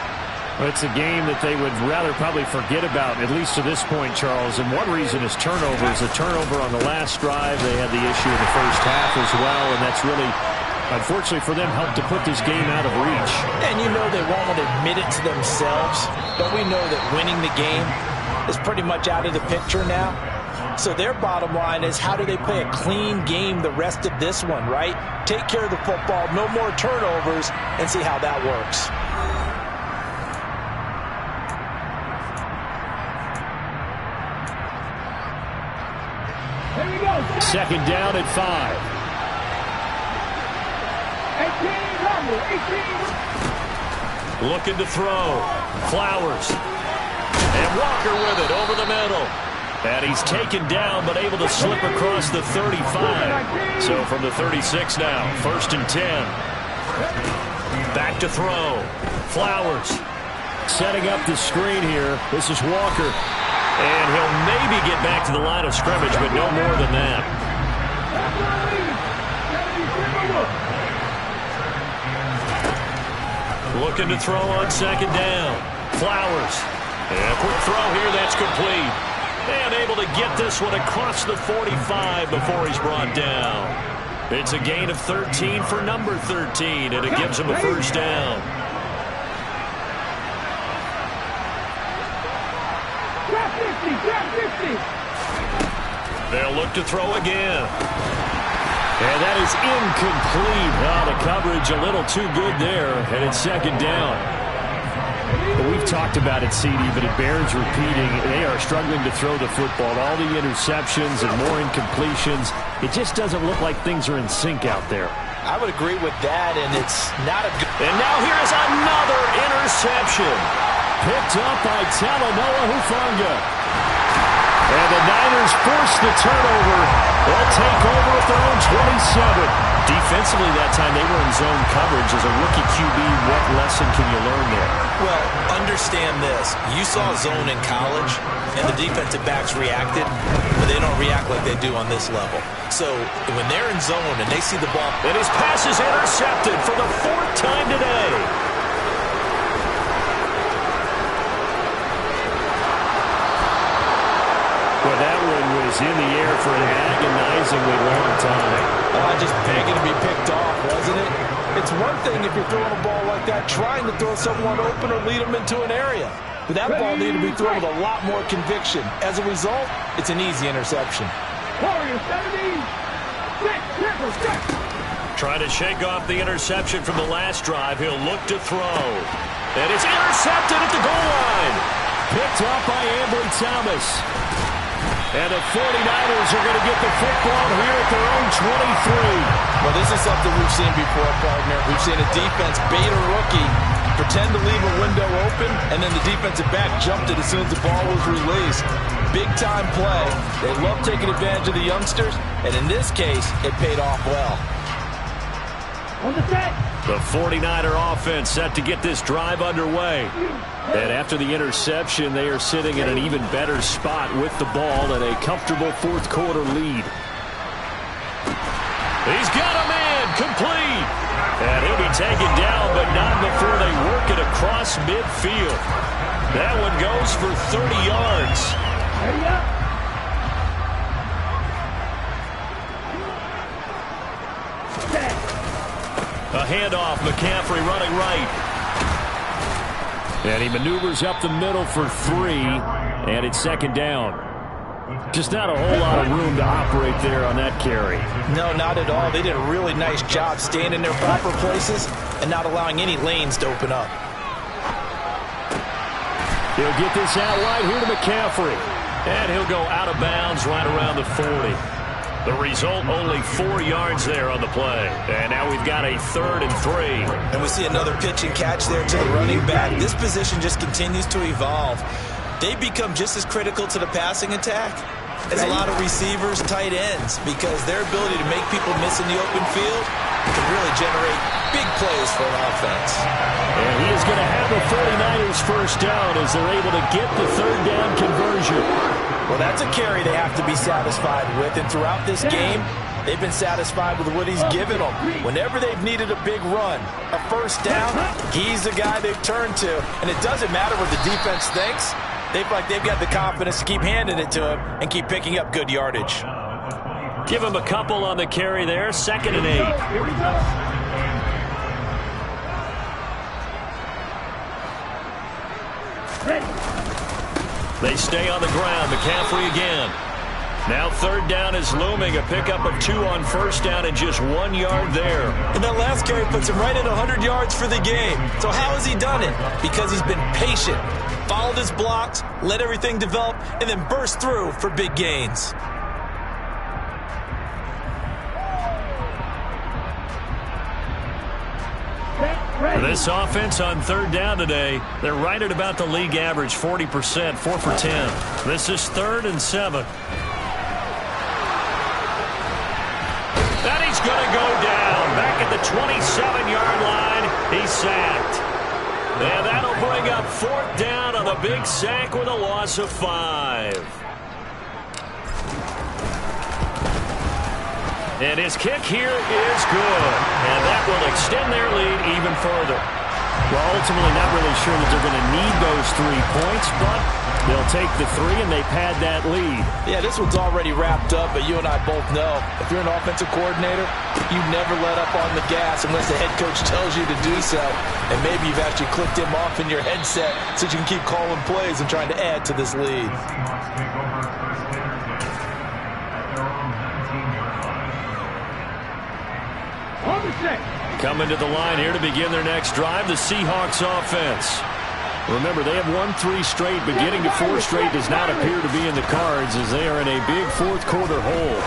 It's a game that they would rather probably forget about, at least to this point, Charles. And one reason is turnovers. A turnover on the last drive. They had the issue in the first half as well, and that's really, unfortunately for them, helped to put this game out of reach. And you know they won't want to admit it to themselves, but we know that winning the game is pretty much out of the picture now. So their bottom line is, how do they play a clean game the rest of this one, right? Take care of the football, no more turnovers, and see how that works. Second down at 5. 18. Looking to throw. Flowers. And Walker with it over the middle. And he's taken down, but able to slip across the 35. So from the 36 now, 1st and 10. Back to throw. Flowers. Setting up the screen here. This is Walker. And he'll maybe get back to the line of scrimmage, but no more than that. Looking to throw on second down. Flowers. And a quick throw here, that's complete. And able to get this one across the 45 before he's brought down. It's a gain of 13 for number 13, and it gives him a first down. They'll look to throw again. And that is incomplete. The coverage a little too good there, and it's second down. Well, we've talked about it, CD, but it bears repeating. They are struggling to throw the football. All the interceptions and more incompletions. It just doesn't look like things are in sync out there. I would agree with that, and it's not a good... And now here is another interception. Picked up by Talanoa Hufanga. And the Niners force the turnover. They'll take over at their own 27. Defensively that time, they were in zone coverage. As a rookie QB, what lesson can you learn there? Well, understand this. You saw zone in college, and the defensive backs reacted, but they don't react like they do on this level. So when they're in zone and they see the ball... And his pass is intercepted for the 4th time today. Well, that one was in the air for an agonizingly long time. Just begging to be picked off, wasn't it? It's one thing if you're throwing a ball like that, trying to throw someone open or lead them into an area. But that ball needed to be thrown with a lot more conviction. As a result, it's an easy interception. Trying to shake off the interception from the last drive. He'll look to throw. And it's intercepted at the goal line. Picked up by Ambry Thomas. And the 49ers are going to get the football here at their own 23. Well, this is something we've seen before, partner. We've seen a defense bait a rookie, pretend to leave a window open, and then the defensive back jumped it as soon as the ball was released. Big-time play. They love taking advantage of the youngsters, and in this case, it paid off well. On the set. The 49er offense set to get this drive underway. And after the interception, they are sitting in an even better spot with the ball and a comfortable 4th quarter lead. He's got a man complete. And he'll be taken down, but not before they work it across midfield. That one goes for 30 yards. Hurry up. A handoff, McCaffrey running right. And he maneuvers up the middle for 3, and it's second down. Just not a whole lot of room to operate there on that carry. No, not at all. They did a really nice job staying in their proper places and not allowing any lanes to open up. He'll get this out right here to McCaffrey. And he'll go out of bounds right around the 40. The result, only 4 yards there on the play. And now we've got a 3rd and 3. And we see another pitch and catch there to the running back. This position just continues to evolve. they become just as critical to the passing attack as a lot of receivers, tight ends, because their ability to make people miss in the open field can really generate big plays for an offense. And he is going to have the 49ers first down as they're able to get the third down conversion. Well, that's a carry they have to be satisfied with, and throughout this game, they've been satisfied with what he's given them. Whenever they've needed a big run, a first down, he's the guy they've turned to. And it doesn't matter what the defense thinks. They feel like they've got the confidence to keep handing it to him and keep picking up good yardage. Give him a couple on the carry there. 2nd and 8. Here we go. Ready. They stay on the ground. McCaffrey again. Now 3rd down is looming. A pickup of 2 on 1st down and just 1 yard there. And that last carry puts him right at 100 yards for the game. So how has he done it? Because he's been patient, followed his blocks, let everything develop, and then burst through for big gains. This offense on 3rd down today, they're right at about the league average, 40%, 4 for 10. This is 3rd and 7. And he's going to go down. Back at the 27-yard line, he's sacked. And that'll bring up 4th down on a big sack with a loss of 5. And his kick here is good. And that will extend their lead even further. Well, ultimately not really sure that they're going to need those 3 points, but they'll take the 3 and they've had that lead. Yeah, this one's already wrapped up, but you and I both know if you're an offensive coordinator, you never let up on the gas unless the head coach tells you to do so. And maybe you've actually clicked him off in your headset so you can keep calling plays and trying to add to this lead. Coming to the line here to begin their next drive, the Seahawks offense. Remember, they have won 3 straight, but getting to 4 straight does not appear to be in the cards as they are in a big 4th quarter hole.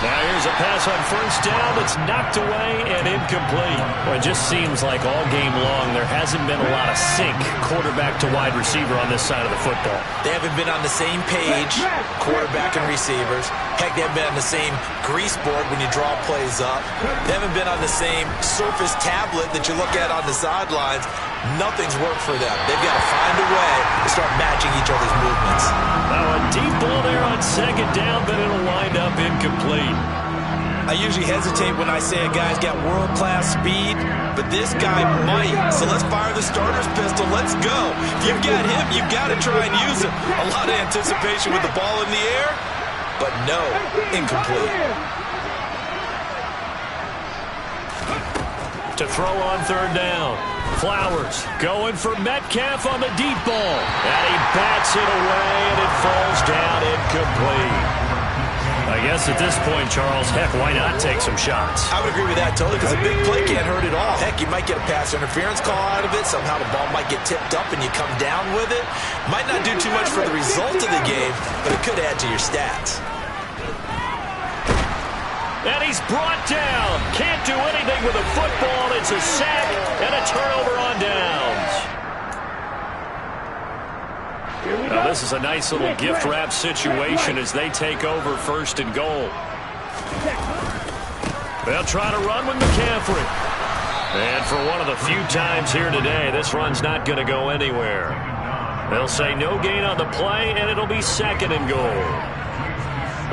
Now here's a pass on 1st down that's knocked away and incomplete. Well, it just seems like all game long there hasn't been a lot of sync quarterback to wide receiver on this side of the football. They haven't been on the same page, quarterback and receivers. Heck, they haven't been on the same grease board when you draw plays up. They haven't been on the same surface tablet that you look at on the sidelines. Nothing's worked for them. They've got to find a way to start matching each other's movements. Now a deep ball there on 2nd down, but it'll wind up incomplete. I usually hesitate when I say a guy's got world-class speed, but this guy might. So let's fire the starter's pistol. Let's go. If you've got him, you've got to try and use him. A lot of anticipation with the ball in the air, but no, incomplete. To throw on 3rd down. Flowers going for Metcalf on the deep ball. And he bats it away, and it falls down incomplete. I guess at this point, Charles, heck, why not take some shots? I would agree with that totally because a big play can't hurt at all. Heck, you might get a pass interference call out of it. Somehow the ball might get tipped up and you come down with it. Might not do too much for the result of the game, but it could add to your stats. And he's brought down. Can't do anything with a football. It's a sack and a turnover on downs. Now, this is a nice little gift wrap situation as they take over 1st and goal. They'll try to run with McCaffrey. And for one of the few times here today, this run's not going to go anywhere. They'll say no gain on the play, and it'll be 2nd and goal.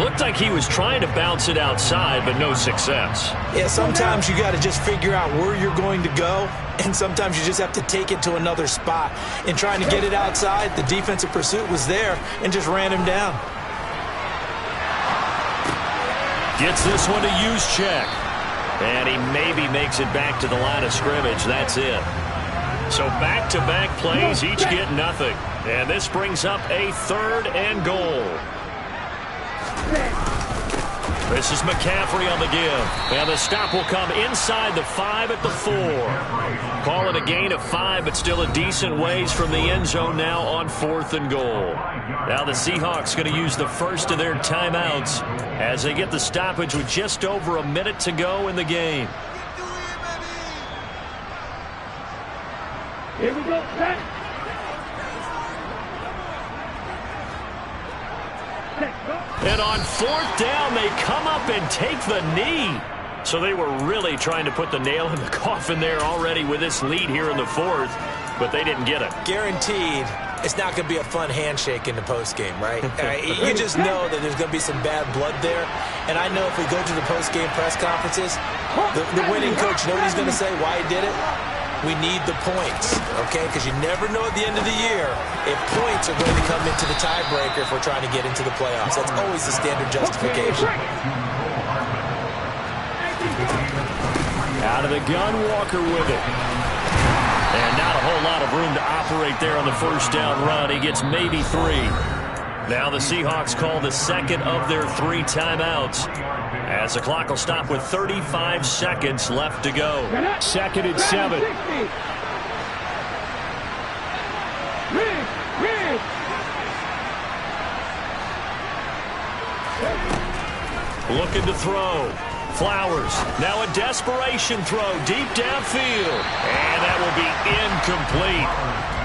Looked like he was trying to bounce it outside, but no success. Yeah, sometimes you got to just figure out where you're going to go, and sometimes you just have to take it to another spot. In trying to get it outside, the defensive pursuit was there and just ran him down. Gets this one to Juszczyk. And he maybe makes it back to the line of scrimmage. That's it. So back-to-back plays, each get nothing. And this brings up a 3rd and goal. This is McCaffrey on the give. And the stop will come inside the 5 at the 4. Call it a gain of 5, but still a decent ways from the end zone now on 4th and goal. Now the Seahawks going to use the first of their timeouts as they get the stoppage with just over a minute to go in the game. Here we go, set. And on fourth down, they come up and take the knee. So they were really trying to put the nail in the coffin there already with this lead here in the fourth, but they didn't get it. Guaranteed, it's not going to be a fun handshake in the postgame, right? You just know that there's going to be some bad blood there. And I know if we go to the postgame press conferences, the winning coach, you know what he's going to say, why he did it? We need the points, okay? Because you never know at the end of the year if points are going to come into the tiebreaker if we're trying to get into the playoffs. That's always the standard justification. Out of the gun, Walker with it. And not a whole lot of room to operate there on the first down run. He gets maybe 3. Now the Seahawks call the second of their 3 timeouts, as the clock will stop with 35 seconds left to go. 2nd and 7. Looking to throw. Flowers, now a desperation throw deep downfield. And that will be incomplete.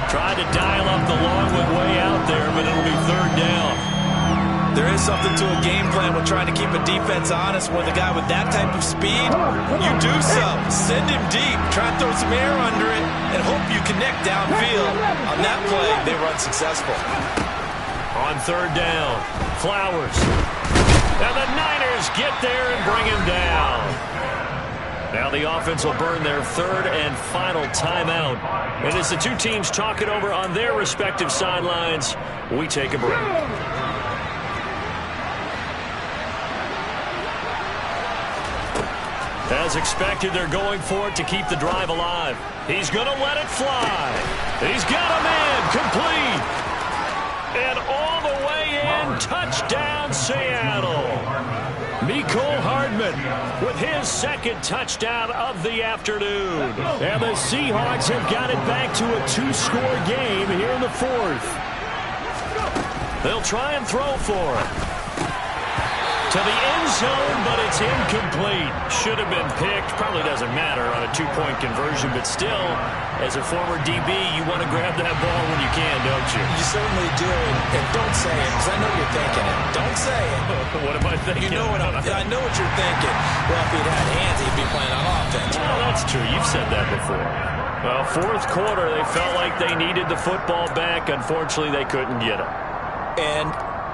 Tried to dial up the long way out there, but it'll be 3rd down. There is something to a game plan with trying to keep a defense honest. With a guy with that type of speed, you do so. Send him deep. Try and throw some air under it and hope you connect downfield. On that play, they were unsuccessful. On 3rd down, Flowers. And the Niners get there and bring him down. Now the offense will burn their 3rd and final timeout. And as the two teams talk it over on their respective sidelines, we take a break. As expected, they're going for it to keep the drive alive. He's going to let it fly. He's got him in, complete. And all the way in, touchdown Seattle. Mecole Hardman with his 2nd touchdown of the afternoon. And the Seahawks have got it back to a 2-score game here in the 4th. They'll try and throw for it. To the end zone, but it's incomplete. Should have been picked. Probably doesn't matter on a 2-point conversion, but still, as a former DB, you want to grab that ball when you can, don't you? You certainly do, and don't say it, because I know you're thinking it. Don't say it. What am I thinking? You know what I know what you're thinking. Well, if he'd had hands, he'd be playing on offense. Well, that's true. You've said that before. Well, 4th quarter, they felt like they needed the football back. Unfortunately, they couldn't get it. And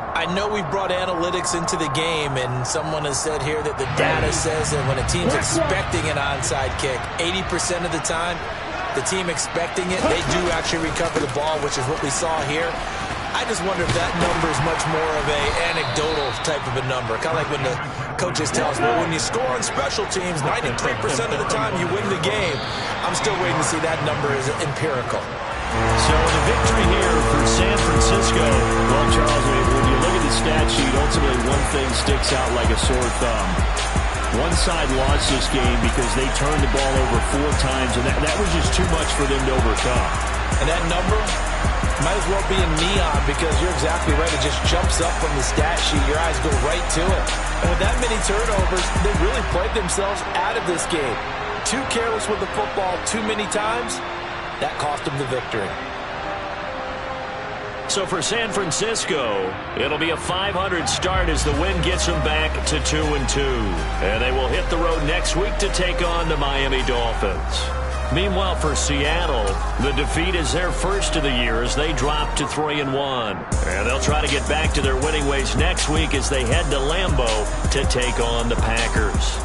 I know we brought analytics into the game, and someone has said here that the data says that when a team's expecting an onside kick, 80% of the time, the team expecting it, they do actually recover the ball, which is what we saw here. I just wonder if that number is much more of a anecdotal type of a number. Kind of like when the coaches tell us, well, when you score on special teams, 93% of the time you win the game. I'm still waiting to see that number is empirical. So the victory here for San Francisco. Well, Charles, when you look at the stat sheet, ultimately one thing sticks out like a sore thumb. One side lost this game because they turned the ball over 4 times, and that was just too much for them to overcome. And that number might as well be in neon, because you're exactly right. It just jumps up from the stat sheet. Your eyes go right to it. And with that many turnovers, they really played themselves out of this game. Too careless with the football too many times. That cost them the victory. So for San Francisco, it'll be a 500 start as the win gets them back to 2-2. And they will hit the road next week to take on the Miami Dolphins. Meanwhile, for Seattle, the defeat is their first of the year as they drop to 3-1. And they'll try to get back to their winning ways next week as they head to Lambeau to take on the Packers.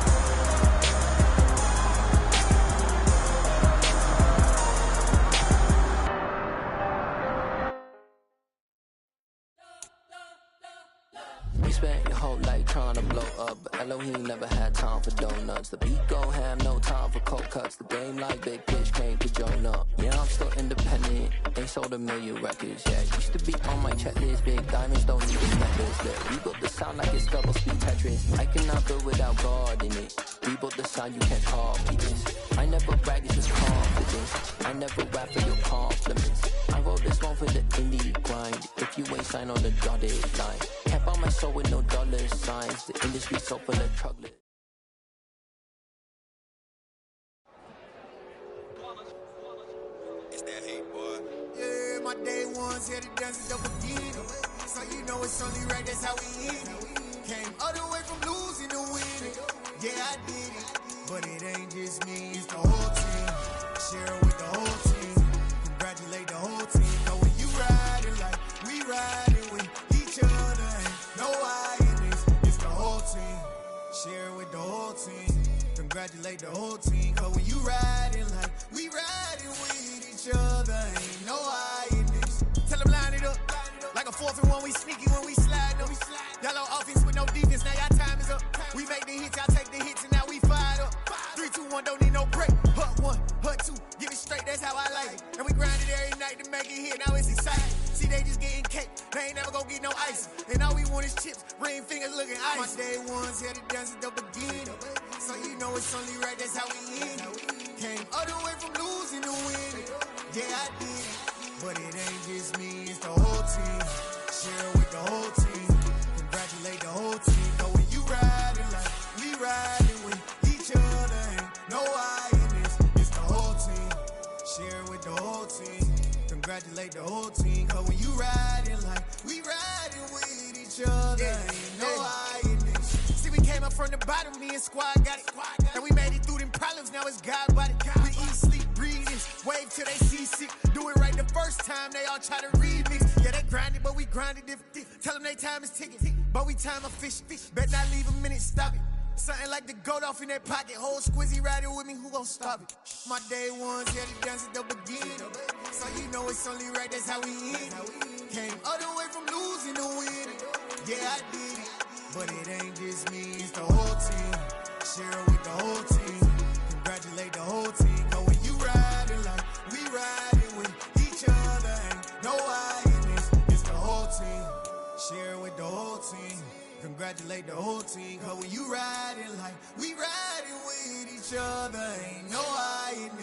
Spent your whole life trying to blow up, but Elohim never had time for donuts. The beat gon' have no time for cold cuts. The game like Big Pitch came to join up. Yeah, I'm still independent. They sold 1 million records. Yeah, used to be on my checklist. Big diamonds don't need a necklace. Yeah, we built the sound like it's double speed Tetris. I cannot build without God in it. We built the sound, you can't copy this. I never brag, it's just confidence. I never rap for your compliments. I wrote this one for the indie grind. If you ain't signed on the dotted line, can't buy my soul with no dollar signs. The industry so full of trouble. It's that hate, boy. Yeah, my day ones, yeah, the dancers up with Dino. So you know it's only right, that's how we end it. Came all the way from losing to winning. Yeah, I did it, but it ain't just me, it's the whole team. Share it with the whole team. Congratulate the whole team. Know when you riding like we riding with each other. Ain't no I in this, it's the whole team. Share it with the whole team. Congratulate the whole team. Cause when you riding like we riding with each other. Ain't no I in this. Tell them line it up. Like a 4th and 1, we sneaky when we slide them. Yellow offense with no defense, now y'all time is up. We make the hits, y'all take the hits, and now we fired up. 3, 2, 1, don't need no break. Hut 1, hut 2, give it straight, that's how I like it. And we grind it every night to make it hit, now it's exciting. See, they just getting cake, they ain't never gonna get no ice. And all we want is chips, ring fingers looking ice. My day ones here to dance at the beginning. So you know it's only right, that's how we end it. Came all the way from losing to winning. Yeah, I did it, but it ain't just me, it's the whole team. Share it with the whole team. Congratulate the whole team. Know when you riding like we riding with each other. Ain't no I in this, it's the whole team. Share it with the whole team. Congratulate the whole team. Cause when you riding like we riding with each other. Ain't no I in this. See, we came up from the bottom, me and squad got it. And we made it through them problems, now it's God body. We eat, sleep, breathe this, wave till they see sick. Do it right the first time, they all try to remix. Yeah, they grinded, but we grinded different. Tell them they time is ticking, but we time a fish. Bet not leave a minute, stop it. Something like the goat off in that pocket. Whole squizzy riding with me, who gon' stop it? My day ones, yeah, they dance at the beginning. So you know it's only right, that's how we end it. Came all the way from losing to winning. Yeah, I did it, but it ain't just me, it's the whole team. Share it with the whole team. Congratulate the whole team. Cause when you riding like we riding with each other. Ain't no I in this, it's the whole team. Share it with the whole team. Congratulate the whole team. Cause when you riding like we riding with each other. Ain't no I in this.